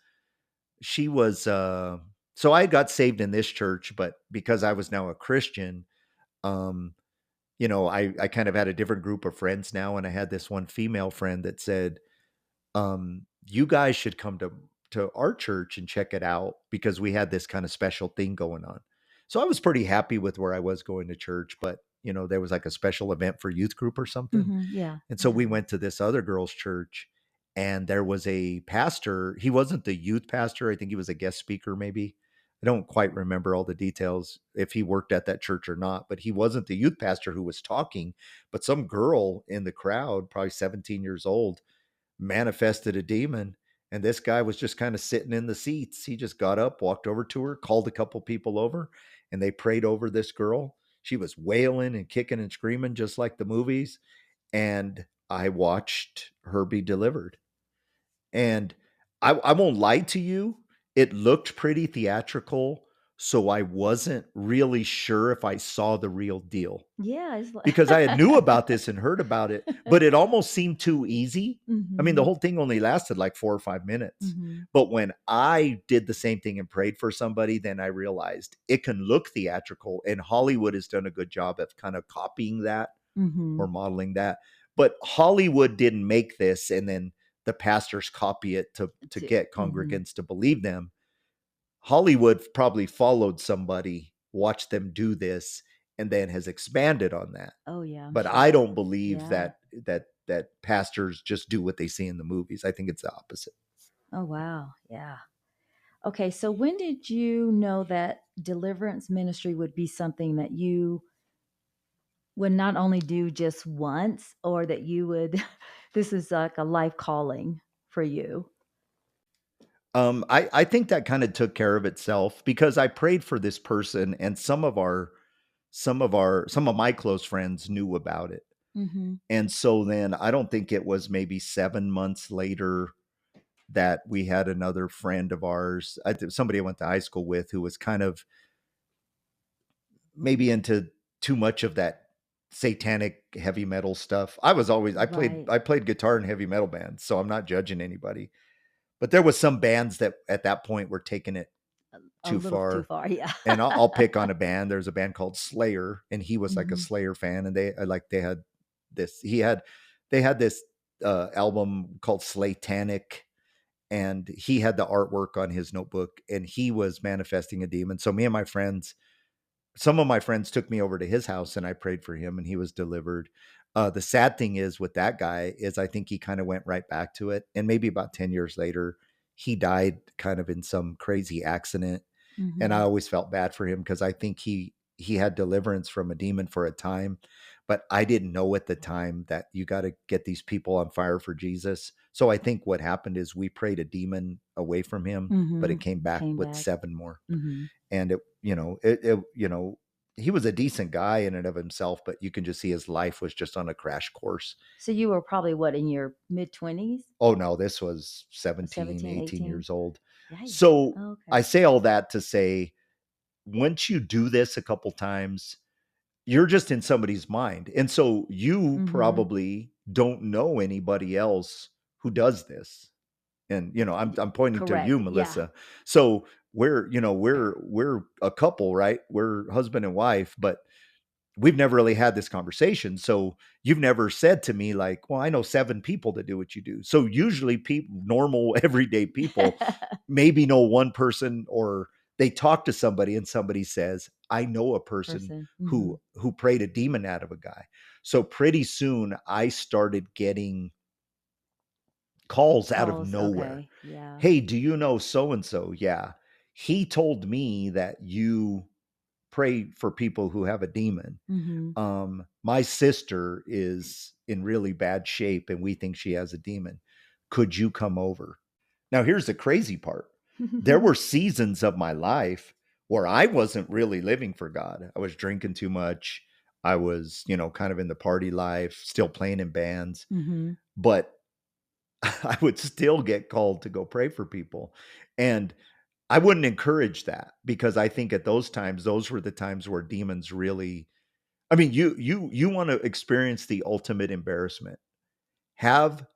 so I got saved in this church, but because I was now a Christian, um, I kind of had a different group of friends now, and I had this one female friend that said, you guys should come to our church and check it out because we had this kind of special thing going on. So I was pretty happy with where I was going to church, but there was like a special event for youth group or something. Yeah. And so Yeah. we went to this other girl's church, and there was a pastor. He wasn't the youth pastor. I think he was a guest speaker, maybe. I don't quite remember all the details if he worked at that church or not, but he wasn't the youth pastor who was talking. But some girl in the crowd, probably 17 years old, manifested a demon. And this guy was just kind of sitting in the seats. He just got up, walked over to her, called a couple people over, and they prayed over this girl. She was wailing and kicking and screaming, just like the movies. And I watched her be delivered. And I won't lie to you, it looked pretty theatrical. So I wasn't really sure if I saw the real deal Yeah. It's like, because I had knew about this and heard about it, but it almost seemed too easy. I mean, the hmm whole thing only lasted like 4 or 5 minutes. hmm But when I did the same thing and prayed for somebody, then I realized it can look theatrical, and Hollywood has done a good job of kind of copying that hmm or modeling that. But Hollywood didn't make this and then the pastors copy it to get hmm congregants to believe them. Hollywood probably followed somebody, watched them do this, and then has expanded on that. Oh, yeah. I'm But I sure. don't believe Yeah. that pastors just do what they see in the movies. I think it's the opposite. Oh, wow. Yeah. Okay. So, when did you know that deliverance ministry would be something that you would not only do just once, or that you would, this is like a life calling for you? I think that kind of took care of itself because I prayed for this person, and some of my close friends knew about it. Mm-hmm. And so then I don't think it was maybe 7 months later that we had another friend of ours, somebody I went to high school with, who was kind of maybe into too much of that satanic heavy metal stuff. Right. I played guitar in heavy metal bands, so I'm not judging anybody. But there was some bands that at that point were taking it A too little too far. far. Yeah. And I'll pick on a band. There's a band called Slayer, and he was like a hmm Slayer fan, and they had this. They had this album called Slatanic, and he had the artwork on his notebook, and he was manifesting a demon. So me and my friends, some of my friends took me over to his house, and I prayed for him, and he was delivered. The sad thing is with that guy is I think he kind of went right back to it, and maybe about 10 years later, he died kind of in some crazy accident. And I hmm always felt bad for him because I think he had deliverance from a demon for a time, but I didn't know at the time that you got to get these people on fire for Jesus. So I think what happened is we prayed a demon away from him, but hmm it came back Came with back. 7 more. hmm And he was a decent guy in and of himself, but you can just see his life was just on a crash course. So you were probably what, in your mid 20s? Oh no, this was 17, 17, 18 18? years old. Yikes. So I Okay. say all that to say, once you do this a couple times, you're just in somebody's mind. And so you hmm probably don't know anybody else who does this. And I'm pointing to you, Correct. Yeah. Melissa. So we're a couple, right? We're husband and wife, but we've never really had this conversation. So you've never said to me like, well, I know 7 people that do what you do. So usually people, normal everyday people, maybe know one person, or they talk to somebody and somebody says, I know a person Person. who prayed a demon out of a guy. So pretty soon I started getting calls out of Calls. nowhere. Okay. Yeah. Hey, do you know so and so? Yeah. he told me that you pray for people who have a demon. Mm-hmm. My sister is in really bad shape and we think she has a demon. Could you come over? Now, here's the crazy part. There were seasons of my life where I wasn't really living for God. I was drinking too much. I was, kind of in the party life, still playing in bands, Mm-hmm. but I would still get called to go pray for people. And I wouldn't encourage that because I think at those times, those were the times where demons really, I mean, you want to experience the ultimate embarrassment. Have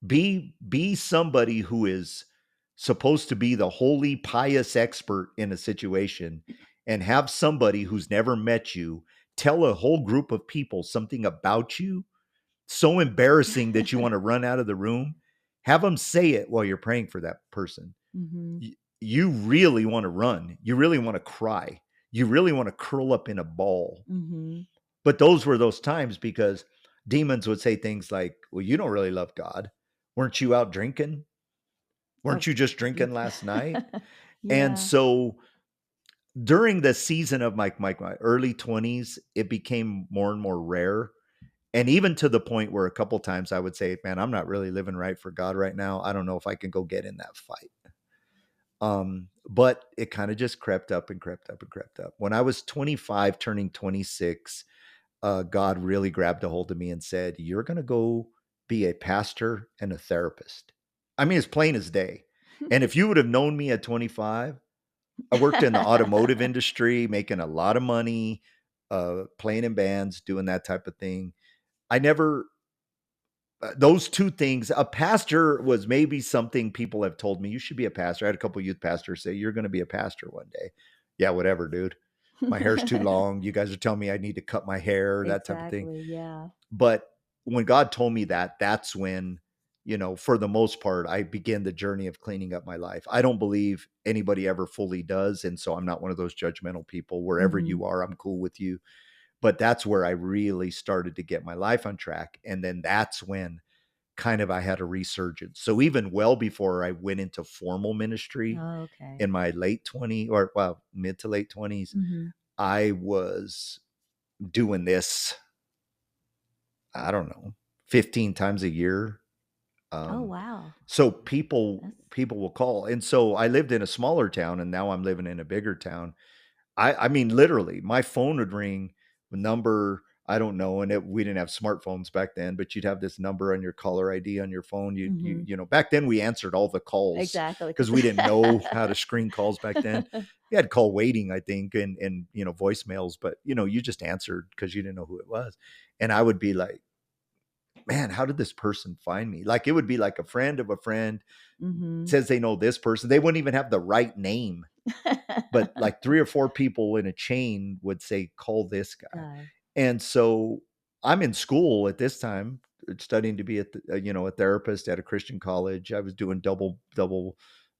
be somebody who is supposed to be the holy pious expert in a situation, and have somebody who's never met you tell a whole group of people something about you so embarrassing that you want to run out of the room. Have them say it while you're praying for that person. Mm-hmm. You really want to run. You really want to cry. You really want to curl up in a ball. Mm-hmm. But those were those times because demons would say things like, well, you don't really love God. Weren't you out drinking? Oh, Weren't you just yeah. drinking last night? And Yeah. so during the season of my early 20s, it became more and more rare. And even to the point where a couple times I would say, man, I'm not really living right for God right now. I don't know if I can go get in that fight. But it kind of just crept up and crept up and crept up. When I was 25, turning 26, God really grabbed a hold of me and said, you're going to go be a pastor and a therapist. I mean, it's plain as day. And if you would have known me at 25, I worked in the automotive industry, making a lot of money, playing in bands, doing that type of thing. I never, those two things, a pastor was maybe something people have told me, you should be a pastor. I had a couple of youth pastors say, you're going to be a pastor one day. Yeah, whatever, dude. My hair's too long. You guys are telling me I need to cut my hair, that type of thing. Exactly. Yeah. But when God told me that, that's when, for the most part, I began the journey of cleaning up my life. I don't believe anybody ever fully does. And so I'm not one of those judgmental people. Wherever Mm-hmm. you are, I'm cool with you. But that's where I really started to get my life on track. And then that's when kind of I had a resurgence. So even well before I went into formal ministry Oh, okay. in my late 20s, or well, mid to late 20s, Mm-hmm. I was doing this, I don't know, 15 times a year. Oh, Um, wow. so people That's people will call. And so I lived in a smaller town and now I'm living in a bigger town. I mean, literally, my phone would ring, the number, I don't know, and we didn't have smartphones back then, but you'd have this number on your caller ID on your phone. mm-hmm. Back then we answered all the calls Exactly. because we didn't know how to screen calls back then. We had call waiting, I think, and voicemails, but you just answered because you didn't know who it was. And I would be like, man, how did this person find me? Like, it would be like a friend of a friend mm-hmm. says they know this person. They wouldn't even have the right name, but like 3 or 4 people in a chain would say, call this guy. God. And so I'm in school at this time, studying to be a therapist at a Christian college. I was doing double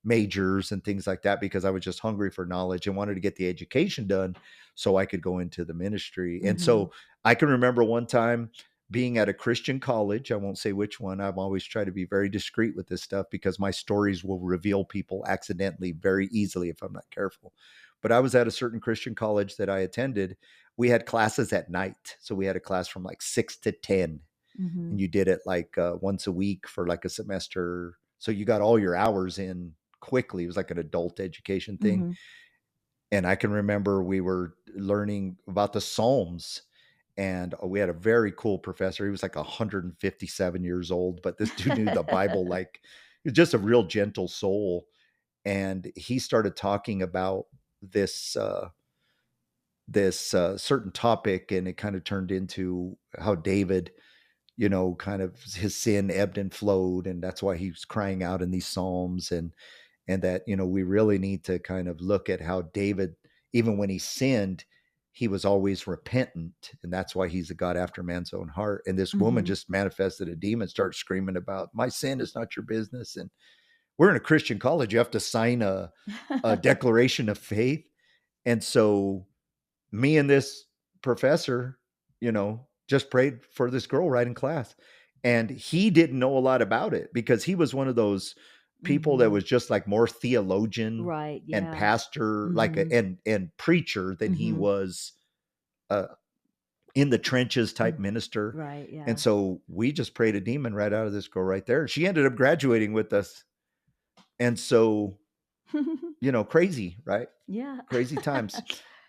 majors and things like that because I was just hungry for knowledge and wanted to get the education done so I could go into the ministry. And Mm-hmm. so I can remember one time being at a Christian college. I won't say which one. I've always tried to be very discreet with this stuff because my stories will reveal people accidentally very easily if I'm not careful. But I was at a certain Christian college that I attended. We had classes at night. So we had a class from like 6 to 10, Mm-hmm. and you did it like once a week for like a semester. So you got all your hours in quickly. It was like an adult education thing. Mm-hmm. And I can remember we were learning about the Psalms, and we had a very cool professor. He was like 157 years old, but this dude knew the Bible like he was just a real gentle soul. And he started talking about this certain topic, and it kind of turned into how David, kind of his sin ebbed and flowed, and that's why he was crying out in these psalms, and that we really need to kind of look at how David, even when he sinned, he was always repentant, and that's why he's a God after man's own heart. And this woman Mm-hmm. just manifested a demon, started screaming about, my sin is not your business. And we're in a Christian college, you have to sign a declaration of faith. And so me and this professor, just prayed for this girl right in class. And he didn't know a lot about it because he was one of those people that was just like more theologian Right. and Yeah. pastor, like and preacher than he was uh, in the trenches type minister. Right. Yeah. And so we just prayed a demon right out of this girl right there. She ended up graduating with us. And so, crazy, right? Yeah. Crazy times.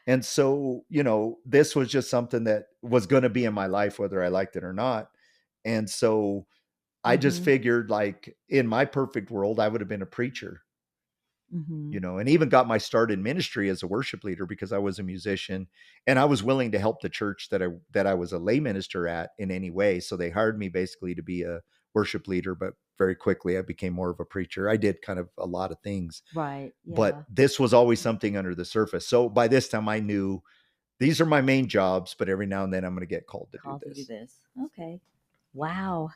And so, this was just something that was going to be in my life, whether I liked it or not. And so I just figured, like, in my perfect world, I would have been a preacher, and even got my start in ministry as a worship leader because I was a musician and I was willing to help the church that I was a lay minister at in any way. So they hired me basically to be a worship leader, but very quickly I became more of a preacher. I did kind of a lot of things. Right. Yeah. But this was always something under the surface. So by this time I knew these are my main jobs, but every now and then I'm going to get called to do this. Okay. Wow.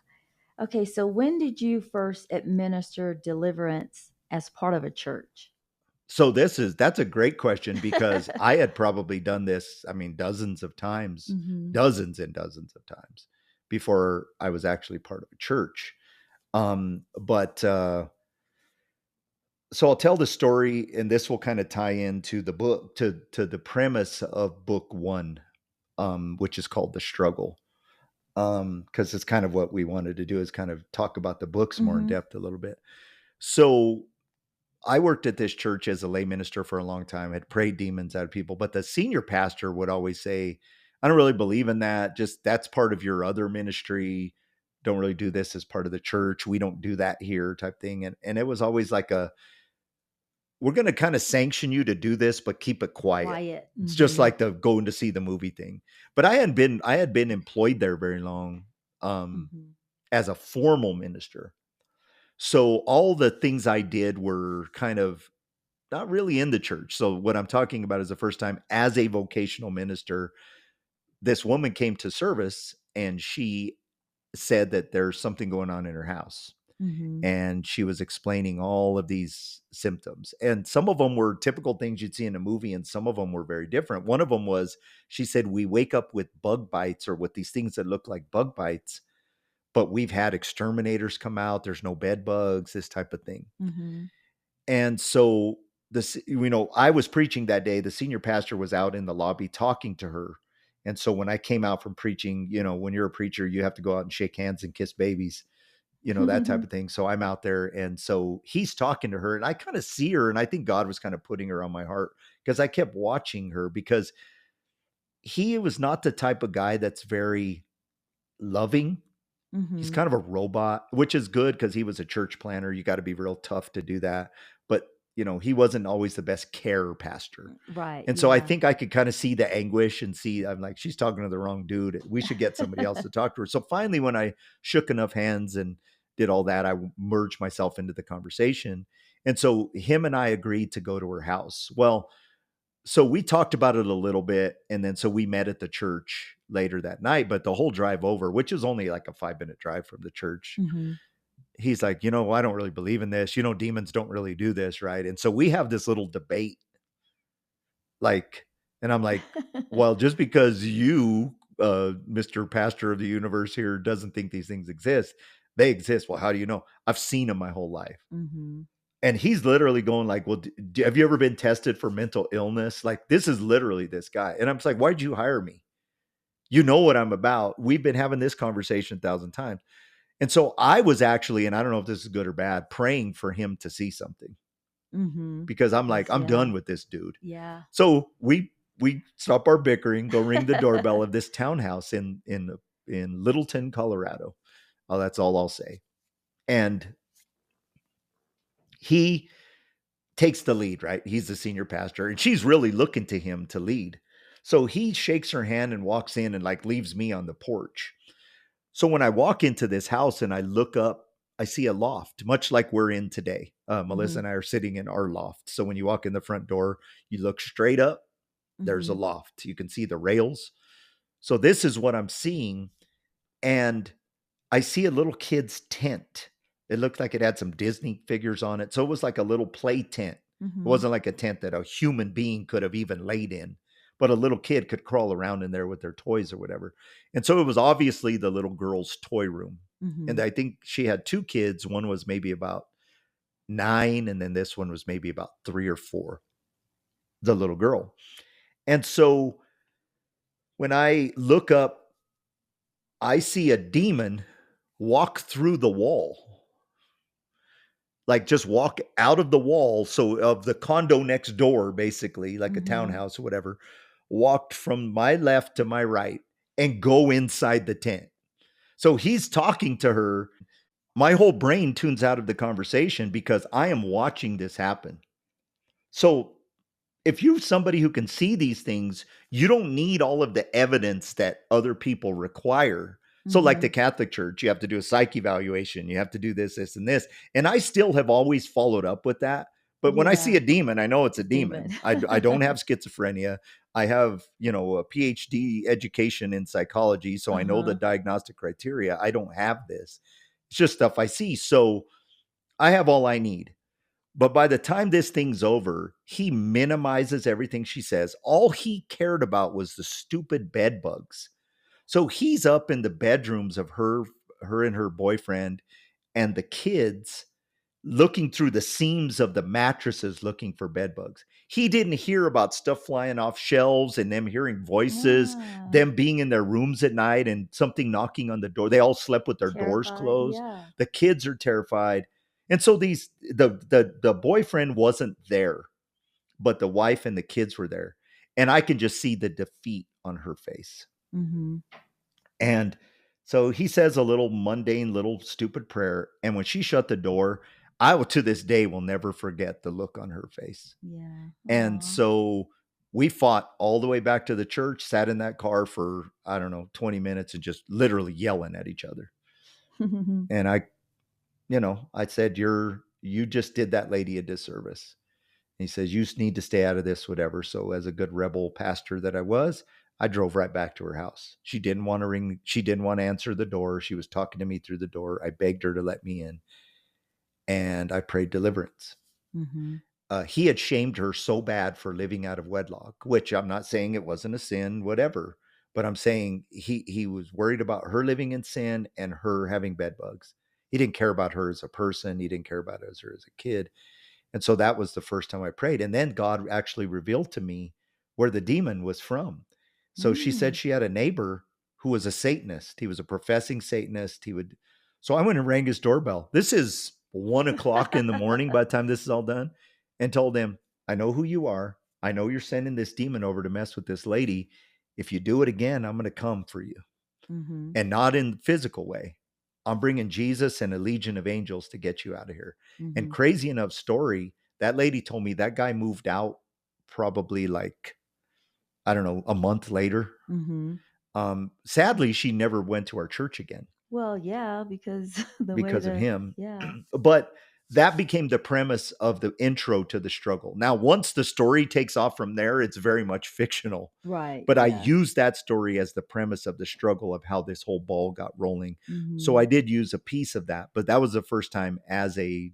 Okay. So when did you first administer deliverance as part of a church? So that's a great question because I had probably done this, I mean, dozens of times, dozens and dozens of times before I was actually part of a church. But so I'll tell the story, and this will kind of tie into the book, to the premise of book 1, which is called The Struggle. Because it's kind of what we wanted to do, is kind of talk about the books more in depth a little bit. So I worked at this church as a lay minister for a long time, had prayed demons out of people, but the senior pastor would always say, I don't really believe in that. Just that's part of your other ministry. Don't really do this as part of the church. We don't do that here type thing. And it was always like we're going to kind of sanction you to do this, but keep it quiet. It's just like the going to see the movie thing. But I had been employed there very long as a formal minister. So all the things I did were kind of not really in the church. So what I'm talking about is the first time as a vocational minister, this woman came to service and she said that there's something going on in her house. And she was explaining all of these symptoms. And some of them were typical things you'd see in a movie, and some of them were very different. One of them was, she said, we wake up with bug bites or with these things that look like bug bites, but we've had exterminators come out. There's no bed bugs, this type of thing. And so I was preaching that day. The senior pastor was out in the lobby talking to her. And so when I came out from preaching, when you're a preacher, you have to go out and shake hands and kiss babies, that type of thing. So I'm out there. And so he's talking to her and I kind of see her. And I think God was kind of putting her on my heart because I kept watching her, because he was not the type of guy that's very loving. He's kind of a robot, which is good because he was a church planner. You got to be real tough to do that. But, he wasn't always the best care pastor. Right. And so I think I could kind of see the anguish and I'm like, she's talking to the wrong dude. We should get somebody else to talk to her. So finally, when I shook enough hands and did all that, I merged myself into the conversation. And so him and I agreed to go to her house. Well, so we talked about it a little bit. And then so we met at the church later that night, but the whole drive over, which is only like a 5-minute drive from the church, he's like, I don't really believe in this. Demons don't really do this, right? And so we have this little debate. And I'm like, well, just because you, Mr. Pastor of the universe here, doesn't think these things exist, they exist. Well, how do you know? I've seen them my whole life. And he's literally going like, well, have you ever been tested for mental illness? Like, this is literally this guy. And I'm just like, why'd you hire me? You know what I'm about. We've been having this conversation 1,000 times. And so I was actually, and I don't know if this is good or bad, praying for him to see something. Because I'm like, I'm done with this dude. Yeah. So we stop our bickering, go ring the doorbell of this townhouse in Littleton, Colorado. Oh, that's all I'll say. And he takes the lead, right? He's the senior pastor and she's really looking to him to lead. So he shakes her hand and walks in and like leaves me on the porch. So when I walk into this house and I look up, I see a loft, much like we're in today. Melissa and I are sitting in our loft. So when you walk in the front door, you look straight up, there's a loft. You can see the rails. So this is what I'm seeing. And I see a little kid's tent. It looked like it had some Disney figures on it. So it was like a little play tent. It wasn't like a tent that a human being could have even laid in, but a little kid could crawl around in there with their toys or whatever. And so it was obviously the little girl's toy room. And I think she had 2 kids. One was maybe about 9, and then this one was maybe about 3 or 4, the little girl. And so when I look up, I see a demon walk through the wall, like just walk out of the wall. So of the condo next door, basically, like a townhouse or whatever, walked from my left to my right and go inside the tent. So he's talking to her. My whole brain tunes out of the conversation because I am watching this happen. So if you're somebody who can see these things, you don't need all of the evidence that other people require. So like the Catholic Church, you have to do a psych evaluation. You have to do this, this, and this. And I still have always followed up with that. But when I see a demon, I know it's a demon. I don't have schizophrenia. I have, a PhD education in psychology. So I know the diagnostic criteria. I don't have this. It's just stuff I see. So I have all I need. But by the time this thing's over, he minimizes everything she says. All he cared about was the stupid bed bugs. So he's up in the bedrooms of her and her boyfriend and the kids, looking through the seams of the mattresses looking for bed bugs. He didn't hear about stuff flying off shelves and them hearing voices, them being in their rooms at night and something knocking on the door. They all slept with their doors closed. Yeah. The kids are terrified. And so the boyfriend wasn't there, but the wife and the kids were there. And I can just see the defeat on her face. And so he says a little mundane, little stupid prayer. And when she shut the door, I will, to this day, will never forget the look on her face. Yeah. And so we fought all the way back to the church, sat in that car for, 20 minutes and just literally yelling at each other. And I said, you just did that lady a disservice. And he says, you need to stay out of this, whatever. So as a good rebel pastor that I was, I drove right back to her house. She didn't want to ring. She didn't want to answer the door. She was talking to me through the door. I begged her to let me in. And I prayed deliverance. He had shamed her so bad for living out of wedlock, which I'm not saying it wasn't a sin, whatever. But I'm saying he was worried about her living in sin and her having bed bugs. He didn't care about her as a person. He didn't care about her as a kid. And so that was the first time I prayed. And then God actually revealed to me where the demon was from. So she said she had a neighbor who was a Satanist. He was a professing Satanist. So I went and rang his doorbell. This is 1:00 in the morning by the time this is all done, and told him, I know who you are. I know you're sending this demon over to mess with this lady. If you do it again, I'm going to come for you. And not in the physical way. I'm bringing Jesus and a legion of angels to get you out of here. And crazy enough story, that lady told me that guy moved out probably a month later. Sadly, she never went to our church again. Well, yeah, because of him. Yeah. But that became the premise of the intro to the struggle. Now, once the story takes off from there, it's very much fictional. Right. But I used that story as the premise of the struggle of how this whole ball got rolling. So I did use a piece of that, but that was the first time as a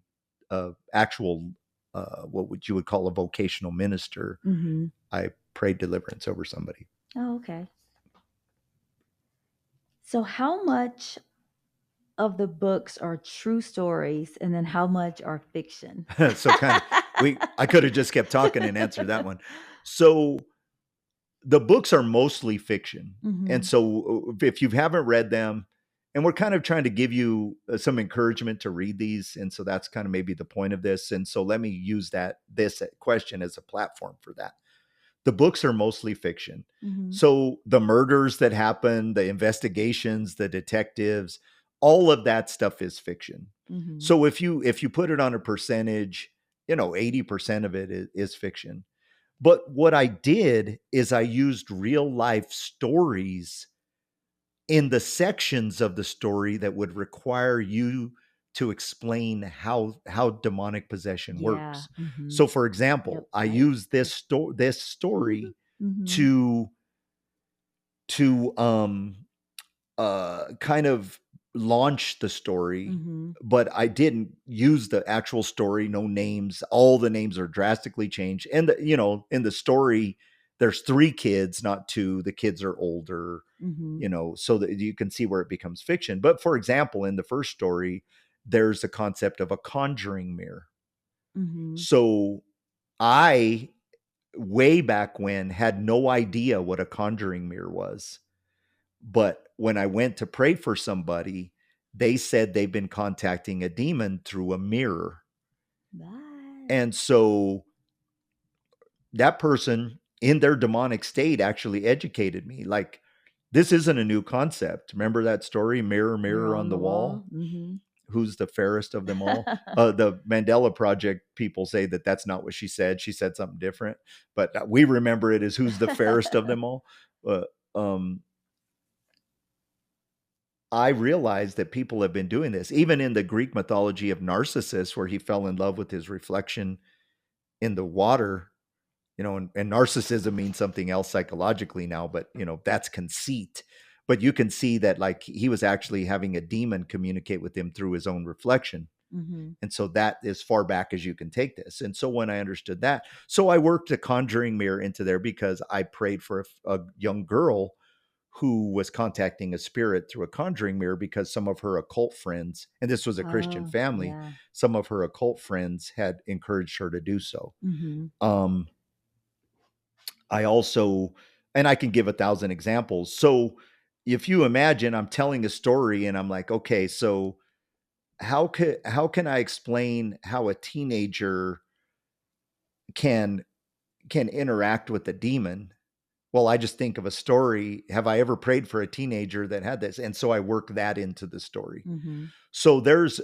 actual, what you would call a vocational minister, I prayed deliverance over somebody. Oh, okay. So how much of the books are true stories, and then how much are fiction? So I could have just kept talking and answered that one. So the books are mostly fiction. And so if you haven't read them, and we're kind of trying to give you some encouragement to read these. And so that's kind of maybe the point of this. And so let me use this question as a platform for that. The books are mostly fiction. So the murders that happen, the investigations, the detectives, all of that stuff is fiction. So if you put it on a percentage, 80% of it is fiction. But what I did is I used real life stories in the sections of the story that would require you to explain how demonic possession works. So for example, I use this story to kind of launch the story, but I didn't use the actual story, no names. All the names are drastically changed. And in the story, there's 3 kids, not 2. The kids are older, so that you can see where it becomes fiction. But for example, in the first story, there's a concept of a conjuring mirror. Mm-hmm. So I, way back when, had no idea what a conjuring mirror was. But when I went to pray for somebody, they said they've been contacting a demon through a mirror. Bye. And so that person in their demonic state actually educated me. Like, this isn't a new concept. Remember that story, mirror, Mirror mirror on the wall? Mm-hmm. Who's the fairest of them all? The Mandela Project people say that that's not what she said. She said something different, but we remember it as who's the fairest of them all. Uh, um, I realized that people have been doing this, even in the Greek mythology of Narcissus, where he fell in love with his reflection in the water. And narcissism means something else psychologically now, but that's conceit. But you can see that, like, he was actually having a demon communicate with him through his own reflection. Mm-hmm. And so that is far back as you can take this. And so when I understood that, so I worked a conjuring mirror into there because I prayed for a young girl who was contacting a spirit through a conjuring mirror because some of her occult friends, and this was a Christian Oh, family, yeah. some of her occult friends had encouraged her to do so. Mm-hmm. I also, and I can give 1,000 examples. So if you imagine I'm telling a story and I'm like, okay, so how can I explain how a teenager can interact with a demon? Well, I just think of a story. Have I ever prayed for a teenager that had this? And so I work that into the story. Mm-hmm. So there's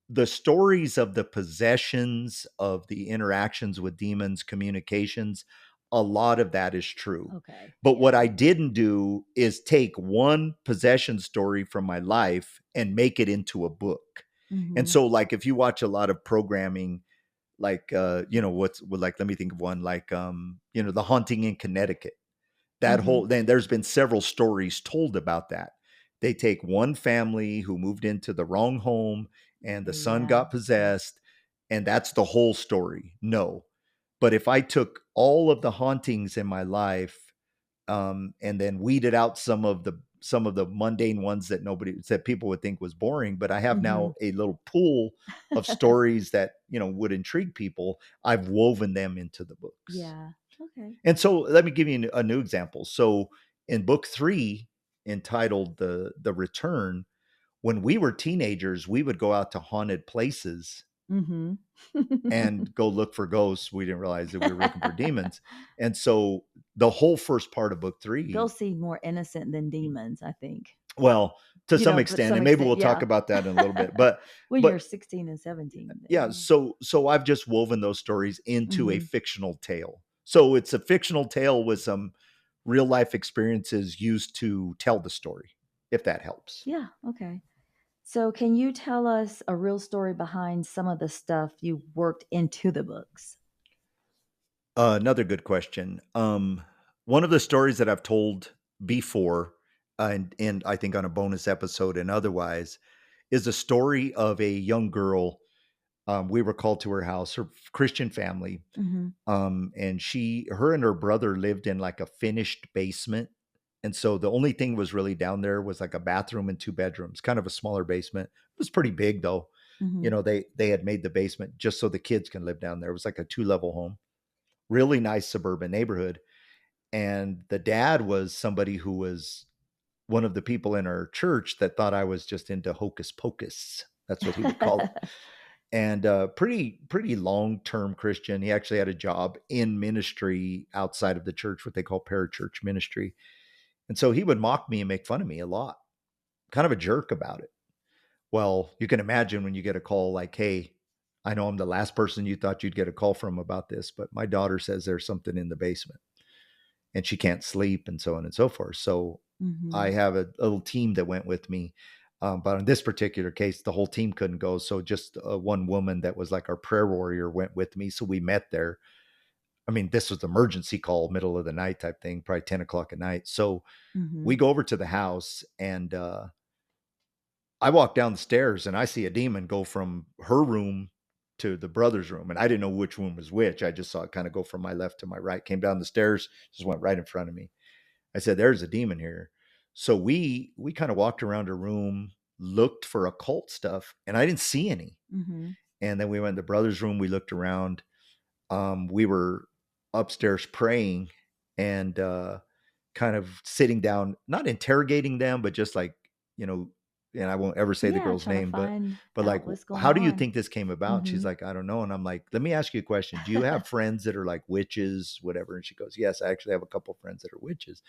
the stories of the possessions, of the interactions with demons, communications. A lot of that is true. Okay. But what Yeah. I didn't do is take one possession story from my life and make it into a book. And Mm-hmm. so, like, if you watch a lot of programming, like, like, let me think of one, like, The Haunting in Connecticut. That Mm-hmm. whole, then there's been several stories told about that. They take one family who moved into the wrong home and the son Yeah. got possessed, and that's the whole story. No. But if I took all of the hauntings in my life, and then weeded out some of the mundane ones that people would think was boring, but I have Mm-hmm. now a little pool of stories that would intrigue people. I've woven them into the books. Yeah. Okay. And so let me give you a new example. So in book 3, entitled The Return, when we were teenagers, we would go out to haunted places Mm-hmm. and go look for ghosts. We didn't realize that we were looking for demons. And so the whole first part of book 3, Ghosts seem more innocent than demons, I think. well, to some To extent, some and maybe extent, we'll talk yeah. about that in a little bit, but When you're but 16 and 17. yeah, Yeah. so I've just woven those stories into a Mm-hmm. fictional tale. So it's a fictional tale with some real life experiences used to tell the story, if that helps. Yeah. Okay. So, can you tell us a real story behind some of the stuff you worked into the books? Another good question. One of the stories that I've told before, and I think on a bonus episode and otherwise, is a story of a young girl. We were called to her house, her Christian family. Mm-hmm. And her and her brother lived in like a finished basement. And so the only thing was really down there was like a bathroom and 2 bedrooms, kind of a smaller basement. It was pretty big though. Mm-hmm. They had made the basement just so the kids can live down there. It was like a 2-level home, really nice suburban neighborhood. And the dad was somebody who was one of the people in our church that thought I was just into hocus pocus. That's what he would call it. And pretty long-term Christian. He actually had a job in ministry outside of the church, what they call parachurch ministry. And so he would mock me and make fun of me a lot, kind of a jerk about it. Well, you can imagine when you get a call like, hey, I know I'm the last person you thought you'd get a call from about this, but my daughter says there's something in the basement and she can't sleep, and so on and so forth. So Mm-hmm. I have a little team that went with me. But in this particular case, the whole team couldn't go. So just one woman that was like our prayer warrior went with me. So we met there. I mean, this was emergency call, middle of the night type thing, probably 10 o'clock at night. So Mm-hmm. we go over to the house, and I walk down the stairs and I see a demon go from her room to the brother's room. And I didn't know which room was which. I just saw it kind of go from my left to my right, came down the stairs, just went right in front of me. I said, there's a demon here. So we kind of walked around a room, looked for occult stuff, and I didn't see any. Mm-hmm. And then we went in the brother's room. We looked around. We were upstairs praying and kind of sitting down, not interrogating them, but just like, you know, and I won't ever say the Yeah, girl's trying to name, find but like, out what's going how do you on. think this came about? And she's Mm-hmm. like, I don't know. And I'm like, let me ask you a question. Do you have friends that are like witches, whatever? And she goes, yes, I actually have a couple friends that are witches.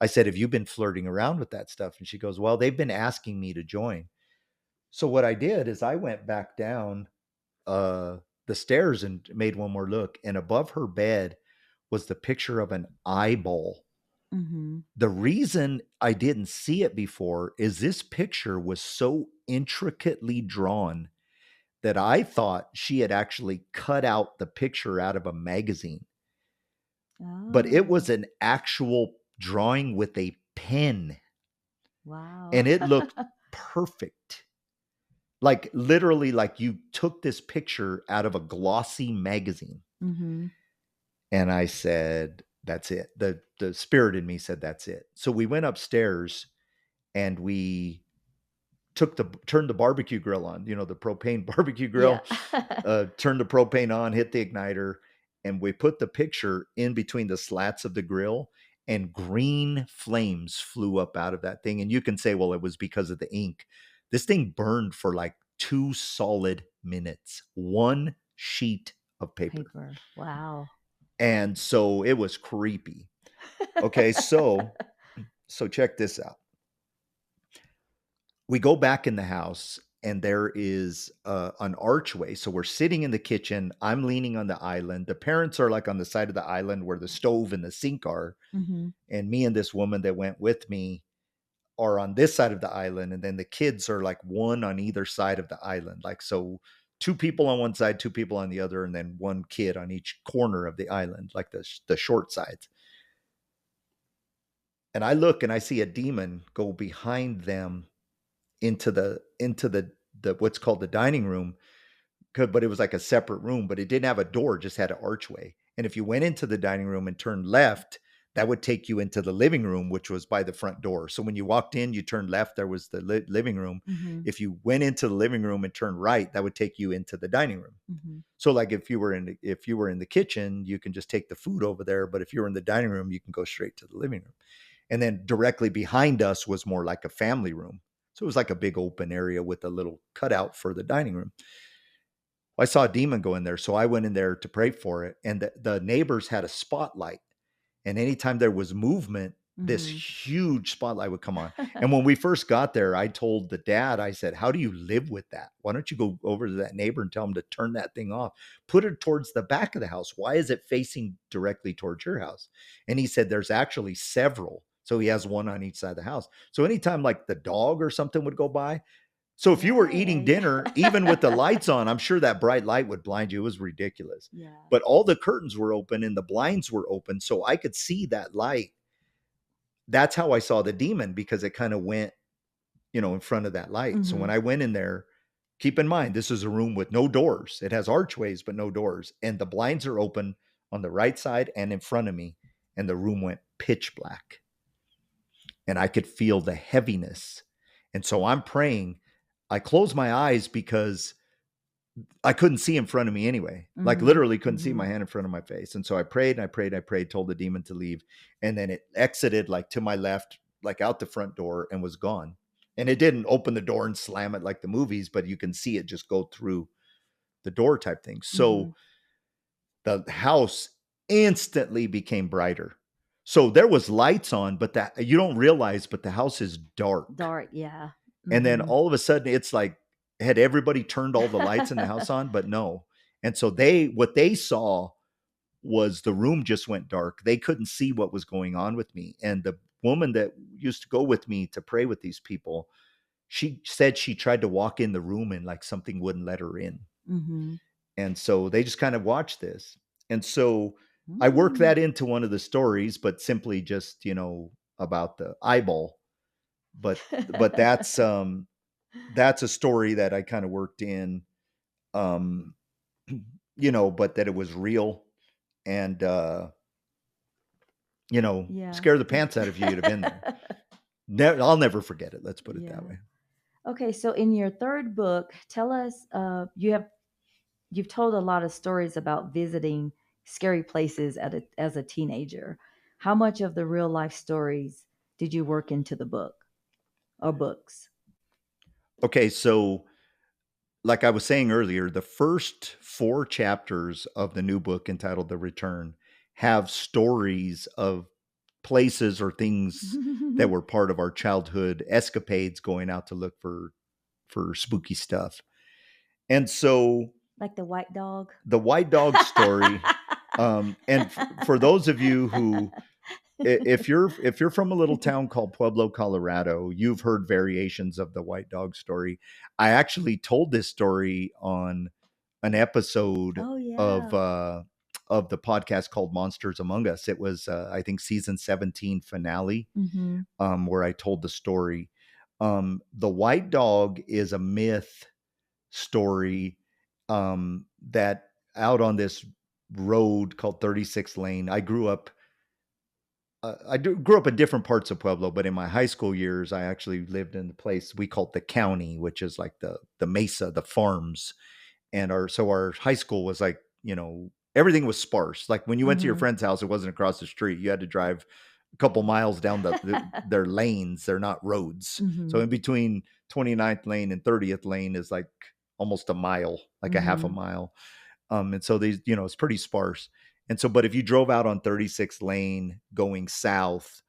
I said, have you been flirting around with that stuff? And she goes, well, they've been asking me to join. So what I did is I went back down uh, the stairs and made one more look. And above her bed was the picture of an eyeball. Mm-hmm. The reason I didn't see it before is this picture was so intricately drawn that I thought she had actually cut out the picture out of a magazine. But it Oh, was an actual drawing with a pen wow. and it looked perfect. Like literally, like you took this picture out of a glossy magazine. Mm-hmm. And I said, that's it. The spirit in me said, that's it. So we went upstairs and we turned the barbecue grill on, you know, the propane barbecue Yeah. grill, turned the propane on, hit the igniter, and we put the picture in between the slats of the grill, and green flames flew up out of that thing. And you can say, well, it was because of the ink. This thing burned for like 2 solid minutes, one sheet of paper. Paper. Wow. And so it was creepy. Okay, so check this out. We go back in the house and there is an archway. So we're sitting in the kitchen. I'm leaning on the island. The parents are like on the side of the island where the stove and the sink are. Mm-hmm. And me and this woman that went with me are on this side of the island. And then the kids are like one on either side of the island. Like, so two people on one side, two people on the other, and then one kid on each corner of the island, like the short sides. And I look and I see a demon go behind them into the what's called the dining room, but it was like a separate room, but it didn't have a door, just had an archway. And if you went into the dining room and turned left, that would take you into the living room, which was by the front door. So when you walked in, you turned left, there was the living room. Mm-hmm. If you went into the living room and turned right, that would take you into the dining room. Mm-hmm. So like if you were in the kitchen, you can just take the food over there, but if you were in the dining room, you can go straight to the living room. And then directly behind us was more like a family room. So it was like a big open area with a little cutout for the dining room. I saw a demon go in there, so I went in there to pray for it. And the neighbors had a spotlight. And anytime there was movement, this Mm-hmm. huge spotlight would come on. And when we first got there, I told the dad, I said, how do you live with that? Why don't you go over to that neighbor and tell him to turn that thing off? Put it towards the back of the house. Why is it facing directly towards your house? And he said, there's actually several. So he has one on each side of the house. So anytime like the dog or something would go by, so if you were eating Right. dinner, even with the lights on, I'm sure that bright light would blind you. It was ridiculous. Yeah. But all the curtains were open and the blinds were open, so I could see that light. That's how I saw the demon, because it kind of went, in front of that light. So Mm-hmm. when I went in there, keep in mind, this is a room with no doors. It has archways, but no doors. And the blinds are open on the right side and in front of me. And the room went pitch black. And I could feel the heaviness. And so I'm praying. I closed my eyes because I couldn't see in front of me anyway. Like Mm-hmm. literally couldn't see Mm-hmm. my hand in front of my face. And so I prayed and I prayed and I prayed, told the demon to leave. And then it exited like to my left, like out the front door, and was gone. And it didn't open the door and slam it like the movies, but you can see it just go through the door type thing. Mm-hmm. So the house instantly became brighter. So there was lights on, but that you don't realize, but the house is dark. Dark. Yeah. And then Mm-hmm. all of a sudden it's like, had everybody turned all the lights in the house on? But no. And so what they saw was the room just went dark. They couldn't see what was going on with me. And the woman that used to go with me to pray with these people, she said she tried to walk in the room and like something wouldn't let her in. Mm-hmm. And so they just kind of watched this. And so I worked Mm. that into one of the stories, but simply just, about the eyeball. But that's a story that I kind of worked in, um, but that it was real and, Yeah. scare the pants out of you. You'd have been there. I'll never forget it. Let's put it Yeah. that way. Okay, so in your third book, tell us you have you've told a lot of stories about visiting scary places as a teenager. How much of the real life stories did you work into the book or books? Okay, so like I was saying earlier, the first 4 chapters of the new book entitled The Return have stories of places or things that were part of our childhood escapades going out to look for spooky stuff. And so Like the white dog. the white dog story, and for those of you who, if you're from a little town called Pueblo, Colorado, you've heard variations of the white dog story. I actually told this story on an episode Oh of yeah. uh of the podcast called Monsters Among Us. It was I think season 17 finale, Mm-hmm. where I told the story. The white dog is a myth story, that out on this road called 36 Lane. I grew up grew up in different parts of Pueblo, but in my high school years, I actually lived in the place we called the county, which is like the mesa, the farms, and our high school was like, everything was sparse. Like when you went to your Mm-hmm. friend's house, it wasn't across the street. You had to drive a couple miles down their lanes. They're not roads. So Mm-hmm. in between 29th lane and 30th lane is like almost a mile, like a half a Mm-hmm. mile. And so these, it's pretty sparse. And so, but if you drove out on 36th lane going south,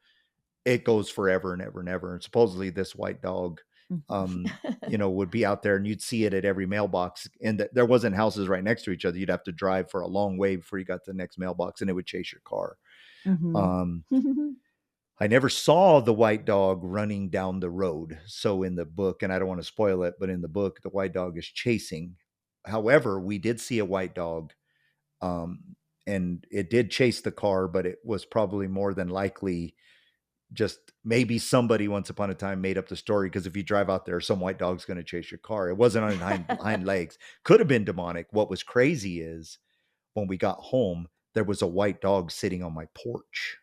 it goes forever and ever and ever. And supposedly this white dog, would be out there, and you'd see it at every mailbox. And there wasn't houses right next to each other. You'd have to drive for a long way before you got to the next mailbox, and it would chase your car. Mm-hmm. Um, I never saw the white dog running down the road. So in the book, and I don't want to spoil it, but in the book, the white dog is chasing. However, we did see a white dog, and it did chase the car, but it was probably more than likely just maybe somebody once upon a time made up the story, because if you drive out there, some white dog's going to chase your car. It wasn't on hind legs. Could have been demonic. What was crazy is when we got home, there was a white dog sitting on my porch,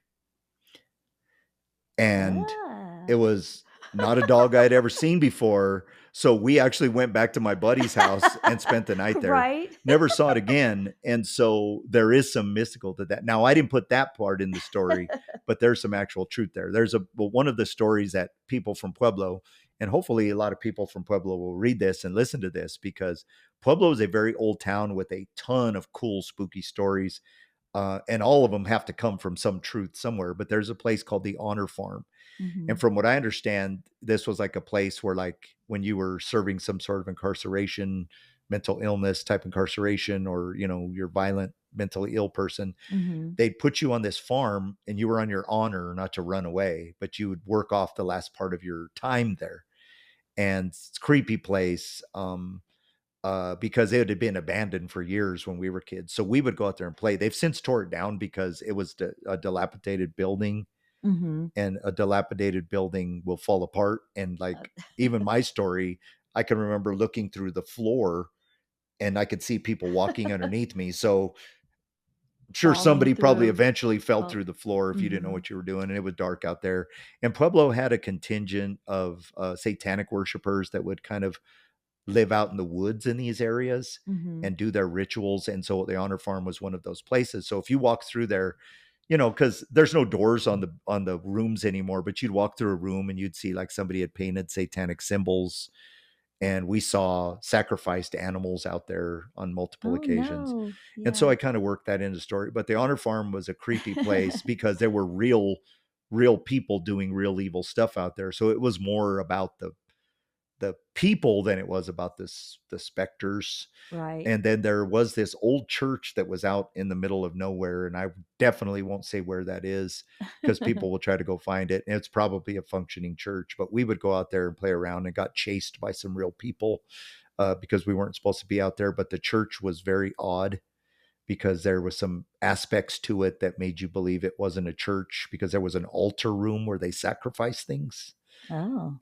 and Ah. it was not a dog I had ever seen before. So we actually went back to my buddy's house and spent the night there. Right. Never saw it again. And so there is some mystical to that. Now, I didn't put that part in the story, but there's some actual truth there. There's one of the stories that people from Pueblo, and hopefully a lot of people from Pueblo will read this and listen to this, because Pueblo is a very old town with a ton of cool, spooky stories. And all of them have to come from some truth somewhere. But there's a place called the Honor Farm. Mm-hmm. And from what I understand, this was like a place where, like, when you were serving some sort of incarceration, mental illness type incarceration, or, you're violent, mentally ill person, Mm-hmm. they'd put you on this farm and you were on your honor not to run away, but you would work off the last part of your time there. And it's a creepy place. Because it had been abandoned for years when we were kids. So we would go out there and play. They've since tore it down because it was a dilapidated building, Mm-hmm. and a dilapidated building will fall apart. And like, even my story, I can remember looking through the floor and I could see people walking underneath me. So I'm sure Falling somebody probably through. eventually fell Oh. through the floor if you didn't know Mm-hmm. what you were doing, and it was dark out there. And Pueblo had a contingent of satanic worshipers that would kind of live out in the woods in these areas Mm-hmm. and do their rituals. And so the Honor Farm was one of those places. So if you walk through there, because there's no doors on the rooms anymore, but you'd walk through a room and you'd see like somebody had painted satanic symbols. And we saw sacrificed animals out there on multiple Oh occasions. no. And so Yeah. I kind of worked that into the story. But the Honor Farm was a creepy place because there were real people doing real evil stuff out there. So it was more about the people than it was about the specters. Right. And then there was this old church that was out in the middle of nowhere, and I definitely won't say where that is because people will try to go find it, and it's probably a functioning church. But we would go out there and play around, and got chased by some real people, because we weren't supposed to be out there. But the church was very odd because there was some aspects to it that made you believe it wasn't a church, because there was an altar room where they sacrificed things. Oh.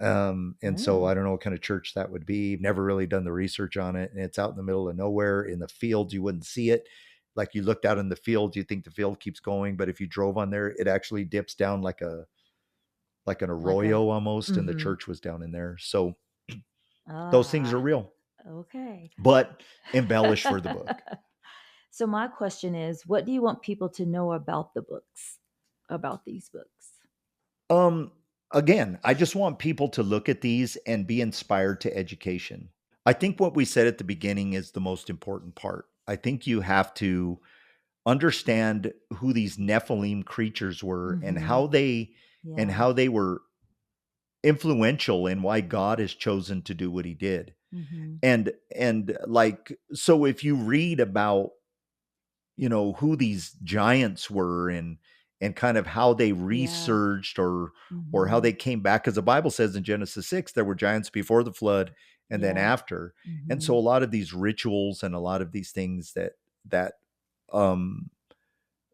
And so Oh. I don't know what kind of church that would be. Never really done the research on it. And it's out in the middle of nowhere in the fields. You wouldn't see it. Like, you looked out in the field, you think the field keeps going, but if you drove on there, it actually dips down like an Like a. arroyo almost. And the Mm-hmm. church was down in there. So those things Ah. are real. Okay. but embellished for the book. So my question is, what do you want people to know about the books, about these books? Um, Again, I just want people to look at these and be inspired to education. I think what we said at the beginning is the most important part. I think you have to understand who these Nephilim creatures were and Mhm. and Yeah. how they were influential in why God has chosen to do what he did. Mhm. And like, so if you read about, who these giants were and kind of how they Yeah. resurged or how Mhm. they came back, because the Bible says in Genesis 6 there were giants before the flood and then Yeah. after. And so Mhm. a lot of these rituals and a lot of these things that um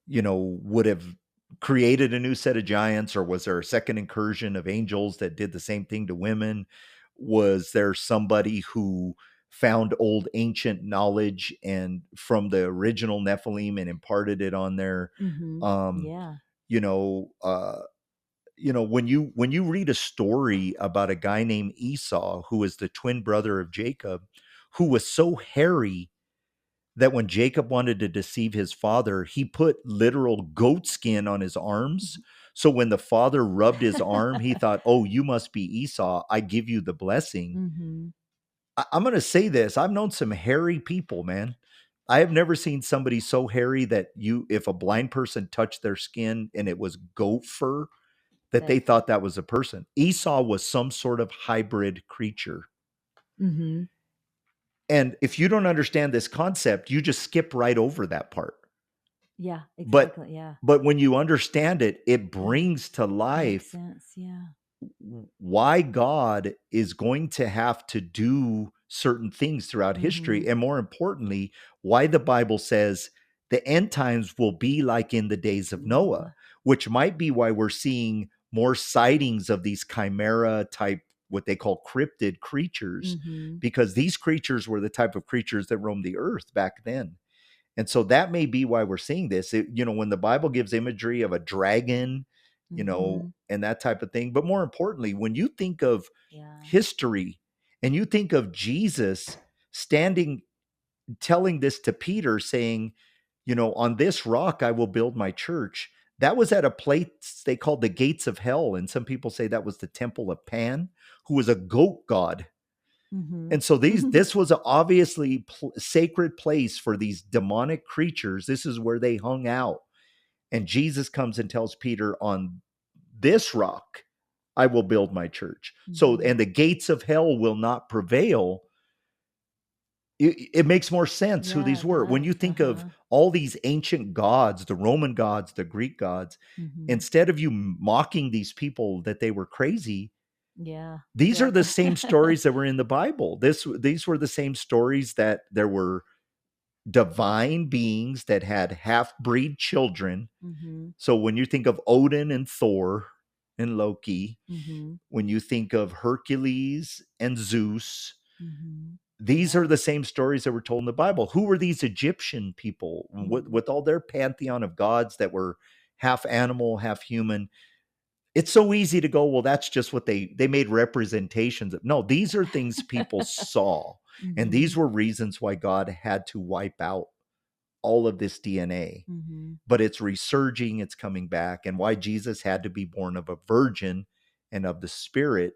would have created a new set of giants, or was there a second incursion of angels that did the same thing to women? Was there somebody who found old ancient knowledge and from the original Nephilim and imparted it on there? Mhm. Um, Yeah. you know, uh, when you read a story about a guy named Esau, who is the twin brother of Jacob, who was so hairy that when Jacob wanted to deceive his father, he put literal goat skin on his arms. So when the father rubbed his arm, he thought, "Oh, you must be Esau. I give you the blessing." Mhm. I'm going to say this. I've known some hairy people, man. I have never seen somebody so hairy that if a blind person touched their skin and it was goat fur, that they That. thought that was a person. Esau was some sort of hybrid creature. Mhm. And if you don't understand this concept, you just skip right over that part. Yeah, But exactly. Yeah. but when you understand it, it Yeah. brings to Makes life sense. Yeah. why God is going to have to do certain things throughout history. Mhm. And more importantly, why the Bible says the end times will be like in the days of Noah, Yeah. which might be why we're seeing more sightings of these chimera type, what they call cryptid creatures, Mhm. because these creatures were the type of creatures that roamed the earth back then. And so that may be why we're seeing this. When the Bible gives imagery of a dragon, Mhm. and that type of thing. But more importantly, when you think of Yeah. history and you think of Jesus standing, telling this to Peter, saying, on this rock I will build my church. That was at a place they called the gates of hell. And some people say that was the temple of Pan, who was a goat god. Mhm. And so this was a obviously sacred place for these demonic creatures. This is where they hung out. And Jesus comes and tells Peter, on this rock I will build my church. So, Mhm. and the gates of hell will not prevail. It makes more sense who Yeah, these it were. When you does. think of all these ancient gods, the Roman gods, the Greek gods, Mhm. instead of you mocking these people that they were crazy, Yeah. these are Yep. the same stories that were in the Bible. These were the same stories that there were divine beings that had half-breed children. Mhm. So when you think of Odin and Thor and Loki, Mhm. when you think of Hercules and Zeus, Mhm. these are Yeah. the same stories that were told in the Bible. Who were these Egyptian people Mhm. with all their pantheon of gods that were half animal, half human? It's so easy to go, well, that's just what they made representations of. No, these are things people saw. And these Mhm. were reasons why God had to wipe out all of this DNA. Mhm. But it's resurging, it's coming back, and why Jesus had to be born of a virgin and of the Spirit,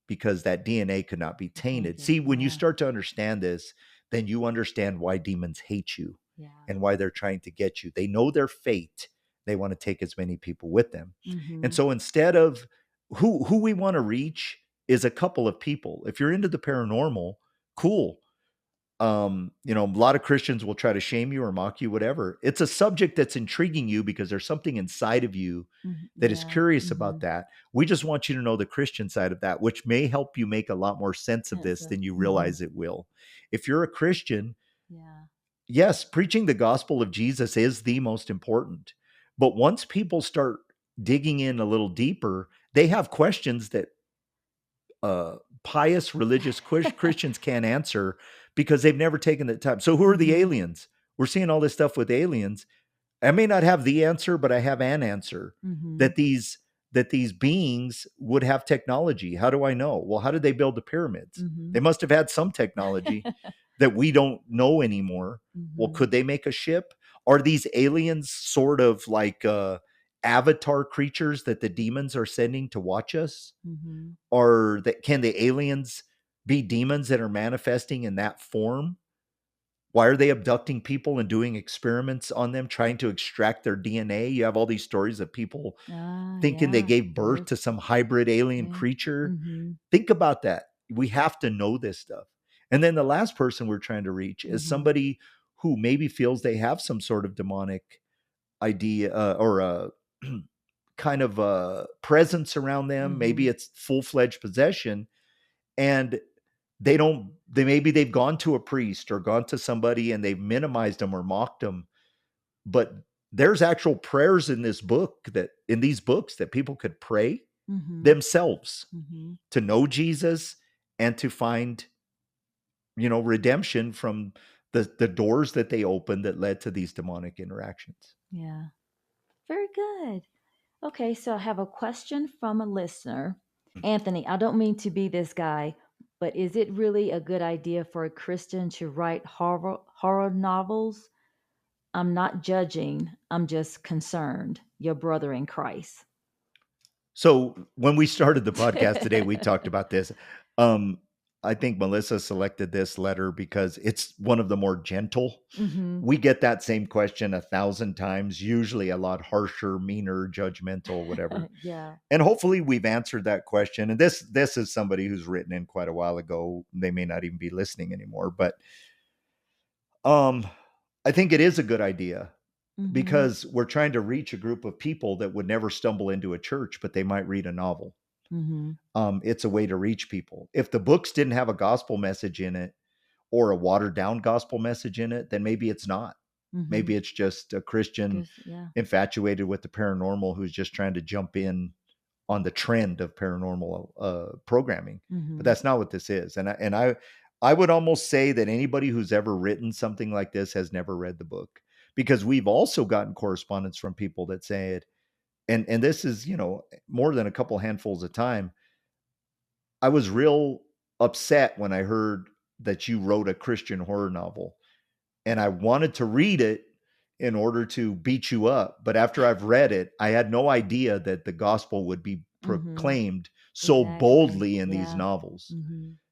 because that DNA could not be tainted. Tainted. See, when you Yeah. start to understand this, then you understand why demons hate you Yeah. and why they're trying to get you. They know their fate. They want to take as many people with them. And Mhm. so instead of who we want to reach is a couple of people. If you're into the paranormal, cool. A lot of Christians will try to shame you or mock you, whatever. It's a subject that's intriguing you because there's something inside of you Mhm. that is Yeah. curious about Mhm. that. We just want you to know the Christian side of that, which may help you make a lot more sense of Sense this of. than you Mhm. realize it will. If you're a Christian, Yeah. yes, preaching the gospel of Jesus is the most important. But once people start digging in a little deeper, they have questions that uh, pious religious Christians can't answer because they've never taken the time. So who are the Mhm. aliens? We're seeing all this stuff with aliens. I may not have the answer, but I have an answer Mhm. that these that these beings would have technology. How do I know? Well, how did they build the pyramids? They must have had some technology that we don't know anymore. Well, could they make a ship? Are these aliens sort of like avatar creatures that the demons are sending to watch us? Or that can the aliens be demons that are manifesting in that form? Why are they abducting people and doing experiments on them, trying to extract their DNA? You have all these stories of people thinking they Yeah, gave birth to birth. some hybrid alien Yeah. creature. Think about that. We have to know this stuff. And then the last person we're trying to reach is somebody who maybe feels they have some sort of demonic idea or a kind of a presence around them. Maybe it's full-fledged possession, and maybe they've gone to a priest or gone to somebody and they've minimized them or mocked them. But there's actual prayers in these books that people could pray themselves to know Jesus and to find, redemption from the doors that they opened that led to these demonic interactions. Yeah. Very good. Okay, so I have a question from a listener. Anthony, I don't mean to be this guy, but is it really a good idea for a Christian to write horror novels? I'm not judging, I'm just concerned. Your brother in Christ. So when we started the podcast today, we talked about this. Um, I think Melissa selected this letter because it's one of the more gentle. We get that same question 1,000 times, usually a lot harsher, meaner, judgmental, whatever. Yeah. And hopefully we've answered that question. And this is somebody who's written in quite a while ago. They may not even be listening anymore, but I think it is a good idea because we're trying to reach a group of people that would never stumble into a church, but they might read a novel. It's a way to reach people. If the books didn't have a gospel message in it or a watered down gospel message in it, then maybe it's not. Maybe it's just a Christian infatuated with the paranormal who's just trying to jump in on the trend of paranormal programming. But that's not what this is. And I would almost say that anybody who's ever written something like this has never read the book, because we've also gotten correspondence from people that say it. And this is, more than a couple handfuls of time. I was real upset when I heard that you wrote a Christian horror novel, and I wanted to read it in order to beat you up. But after I've read it, I had no idea that the gospel would be proclaimed so boldly in these novels.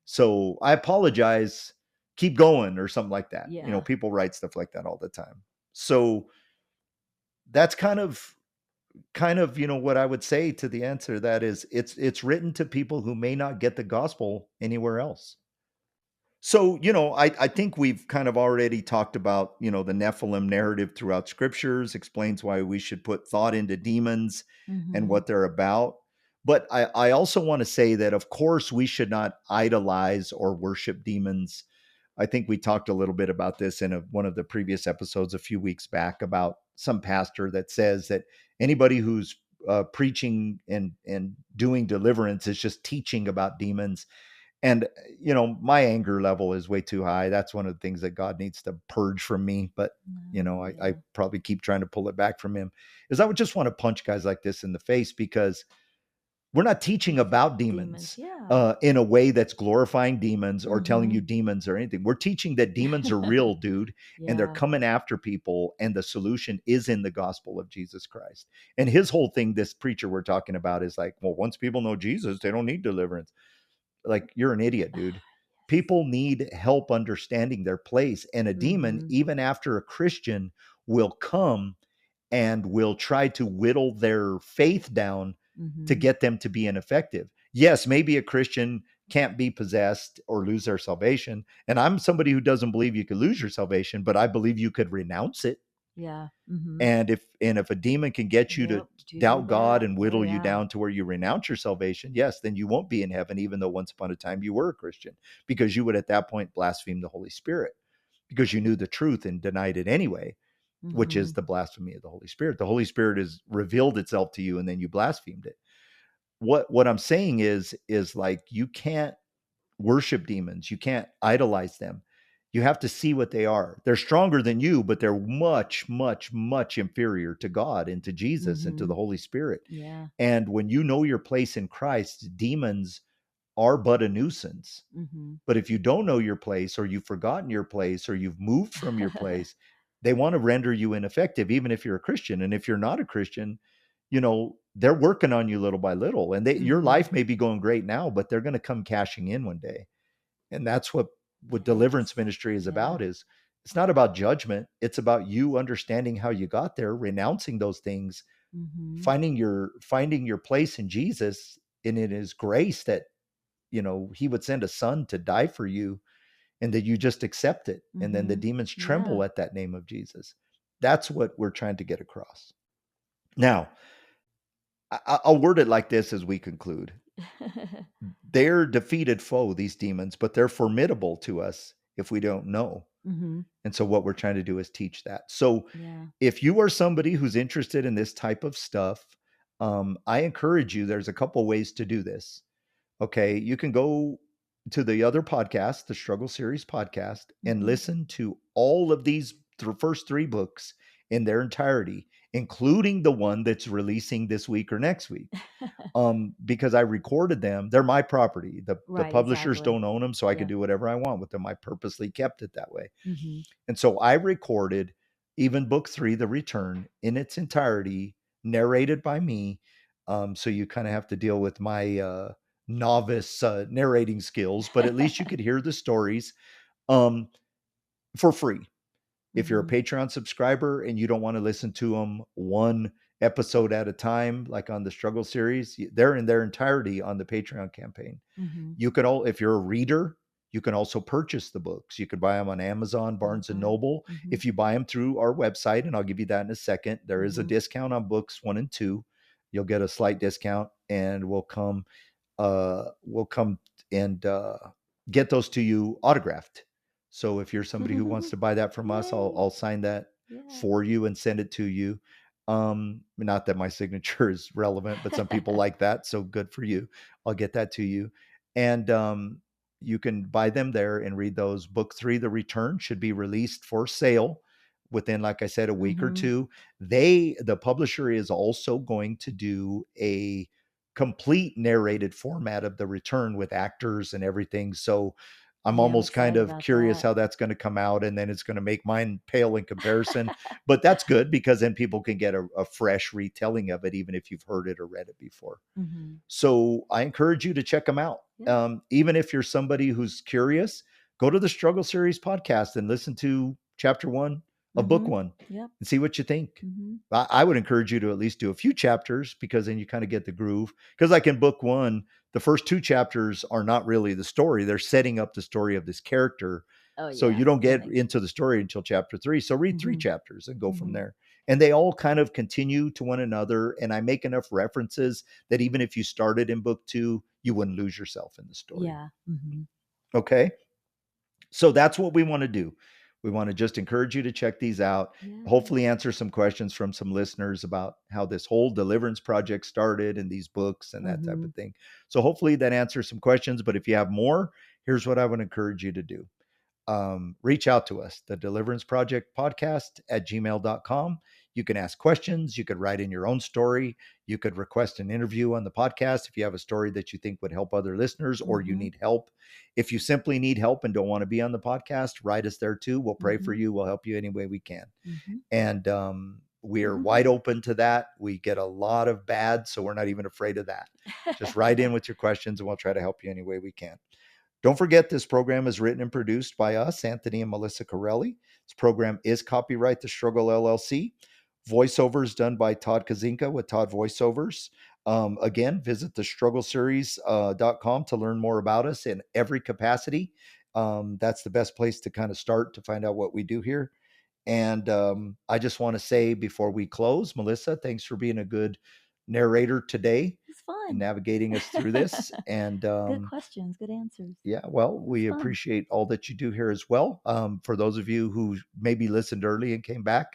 So I apologize. Keep going, or something like that. Yeah. People write stuff like that all the time. So that's kind of what I would say to the answer to that is it's written to people who may not get the gospel anywhere else. So, I think we've kind of already talked about, the Nephilim narrative throughout scriptures, explains why we should put thought into demons and what they're about. But I also want to say that, of course, we should not idolize or worship demons. I think we talked a little bit about this in one of the previous episodes a few weeks back about some pastor that says that anybody who's preaching and doing deliverance is just teaching about demons. And, my anger level is way too high. That's one of the things that God needs to purge from me. But, I probably keep trying to pull it back from him, is I would just want to punch guys like this in the face, because we're not teaching about demons in a way that's glorifying demons or telling you demons or anything. We're teaching that demons are real, dude, and they're coming after people. And the solution is in the gospel of Jesus Christ. And his whole thing, this preacher we're talking about, is like, well, once people know Jesus, they don't need deliverance. Like, you're an idiot, dude. People need help understanding their place. And a demon, even after a Christian, will come and will try to whittle their faith down to get them to be ineffective. Yes, maybe a Christian can't be possessed or lose their salvation. And I'm somebody who doesn't believe you could lose your salvation, but I believe you could renounce it. Yeah. And if a demon can get you to doubt God and whittle you down to where you renounce your salvation, yes, then you won't be in heaven, even though once upon a time you were a Christian, because you would at that point blaspheme the Holy Spirit, because you knew the truth and denied it anyway, which is the blasphemy of the Holy Spirit. The Holy Spirit has revealed itself to you, and then you blasphemed it. What I'm saying is like, you can't worship demons. You can't idolize them. You have to see what they are. They're stronger than you, but they're much, much, much inferior to God and to Jesus and to Mm-hmm. the Holy Spirit. Yeah. And when you know your place in Christ, demons are but a nuisance. Mm-hmm. But if you don't know your place, or you've forgotten your place, or you've moved from your place, they want to render you ineffective, even if you're a Christian. And if you're not a Christian, they're working on you little by little. And your Mm-hmm. life may be going great now, but they're going to come cashing in one day. And that's what deliverance Yes. ministry is Yeah. about. Is it's not about judgment. It's about you understanding how you got there, renouncing those things, Mm-hmm. finding your place in Jesus, and in his grace that he would send a son to die for you, and that you just accept it, and then the Mm-hmm. demons Yeah. tremble at that name of Jesus. That's what we're trying to get across. Now, I'll word it like this as we conclude. They're defeated foe, these demons, but they're formidable to us if we don't know. Mm-hmm. And so what we're trying to do is teach that. So Yeah. if you are somebody who's interested in this type of stuff, I encourage you, there's a couple ways to do this. Okay, you can go to the other podcast, the Struggle Series podcast, and Mm-hmm. listen to all of these first three books in their entirety, including the one that's releasing this week or next week. Because I recorded them. They're my property. The Right. publishers Exactly. don't own them, so I can Yeah. do whatever I want with them. I purposely kept it that way. Mm-hmm. And so I recorded even book 3, The Return, in its entirety, narrated by me. So you kind of have to deal with my novice narrating skills, but at least you could hear the stories um, for free. If you're a Mm-hmm. Patreon subscriber and you don't want to listen to them one episode at a time, like on the Struggle series, they're in their entirety on the Patreon campaign. Mm-hmm. You could if you're a reader, you can also purchase the books. You could buy them on Amazon, Barnes and Mm-hmm. Noble. Mm-hmm. If you buy them through our website, and I'll give you that in a second, there is a Mm-hmm. discount on books 1 and 2. You'll get a slight discount, and we'll come and get those to you autographed. So if you're somebody who wants to buy that from us, I'll Yay. I'll sign that Yeah. for you and send it to you. Not that my signature is relevant, but some people like that, so good for you. I'll get that to you. And you can buy them there and read those. Book 3, The Return, should be released for sale within, like I said, a week or Mm-hmm. two. The publisher is also going to do a complete narrated format of The Return with actors and everything. So I'm Yeah, I'm almost kind excited of about curious that. how that's going to come out, and then it's going to make mine pale in comparison. But that's good, because then people can get a fresh retelling of it, even if you've heard it or read it before. Mm-hmm. So I encourage you to check them out. Yeah. Even if you're somebody who's curious, go to the Struggle Series podcast and listen to chapter 1 of book Mm-hmm. 1 Yep. and see what you think. Mm-hmm. I would encourage you to at least do a few chapters, because then you kind of get the groove. Because like in book 1, the first 2 chapters are not really the story. They're setting up the story of this character. Oh So yeah. you don't That get makes into the story until chapter 3. So read 3 Mm-hmm. chapters and go from Mm-hmm. there. And they all kind of continue to one another. And I make enough references that even if you started in book 2, you wouldn't lose yourself in the story. Yeah. Mm-hmm. Okay. So that's what we want to do. We want to just encourage you to check these out. Yeah. Hopefully, answer some questions from some listeners about how this whole deliverance project started and these books and that type Mm-hmm. of thing. So, hopefully, that answers some questions. But if you have more, here's what I would encourage you to do. Reach out to us, the Deliverance Project podcast at gmail.com. You can ask questions. You could write in your own story. You could request an interview on the podcast if you have a story that you think would help other listeners, or you Mm-hmm. need help. If you simply need help and don't want to be on the podcast, write us there too. We'll pray for Mm-hmm. you. We'll help you any way we can. Mm-hmm. And we are Mm-hmm. wide open to that. We get a lot of bad, so we're not even afraid of that. Just write in with your questions and we'll try to help you any way we can. Don't forget, this program is written and produced by us, Anthony and Melissa Corelli. This program is copyright The Struggle LLC. Voiceovers done by Todd Kozinka with Todd Voiceovers. Again, visit thestruggleseries.com to learn more about us in every capacity. That's the best place to kind of start to find out what we do here. And I just want to say before we close, Melissa, thanks for being a good narrator today It's and fun. navigating us through this. And Good questions. Good answers. yeah, well, It was we fun. appreciate all that you do here as well. For those of you who maybe listened early and came back,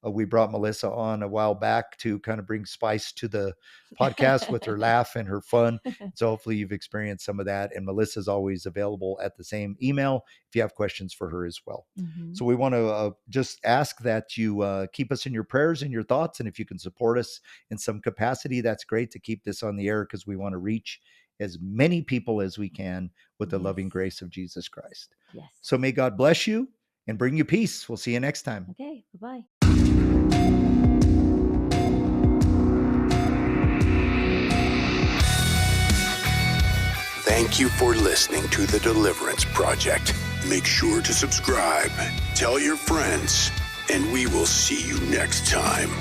We brought Melissa on a while back to kind of bring spice to the podcast with her laugh and her fun. So hopefully you've experienced some of that. And Melissa's always available at the same email if you have questions for her as well. Mm-hmm. So we want to just ask that you keep us in your prayers and your thoughts. And if you can support us in some capacity, that's great to keep this on the air, because we want to reach as many people as we can with the loving grace of Jesus Christ. Yes. So may God bless you and bring you peace. We'll see you next time. Okay. Bye-bye. Thank you for listening to The Deliverance Project. Make sure to subscribe, tell your friends, and we will see you next time.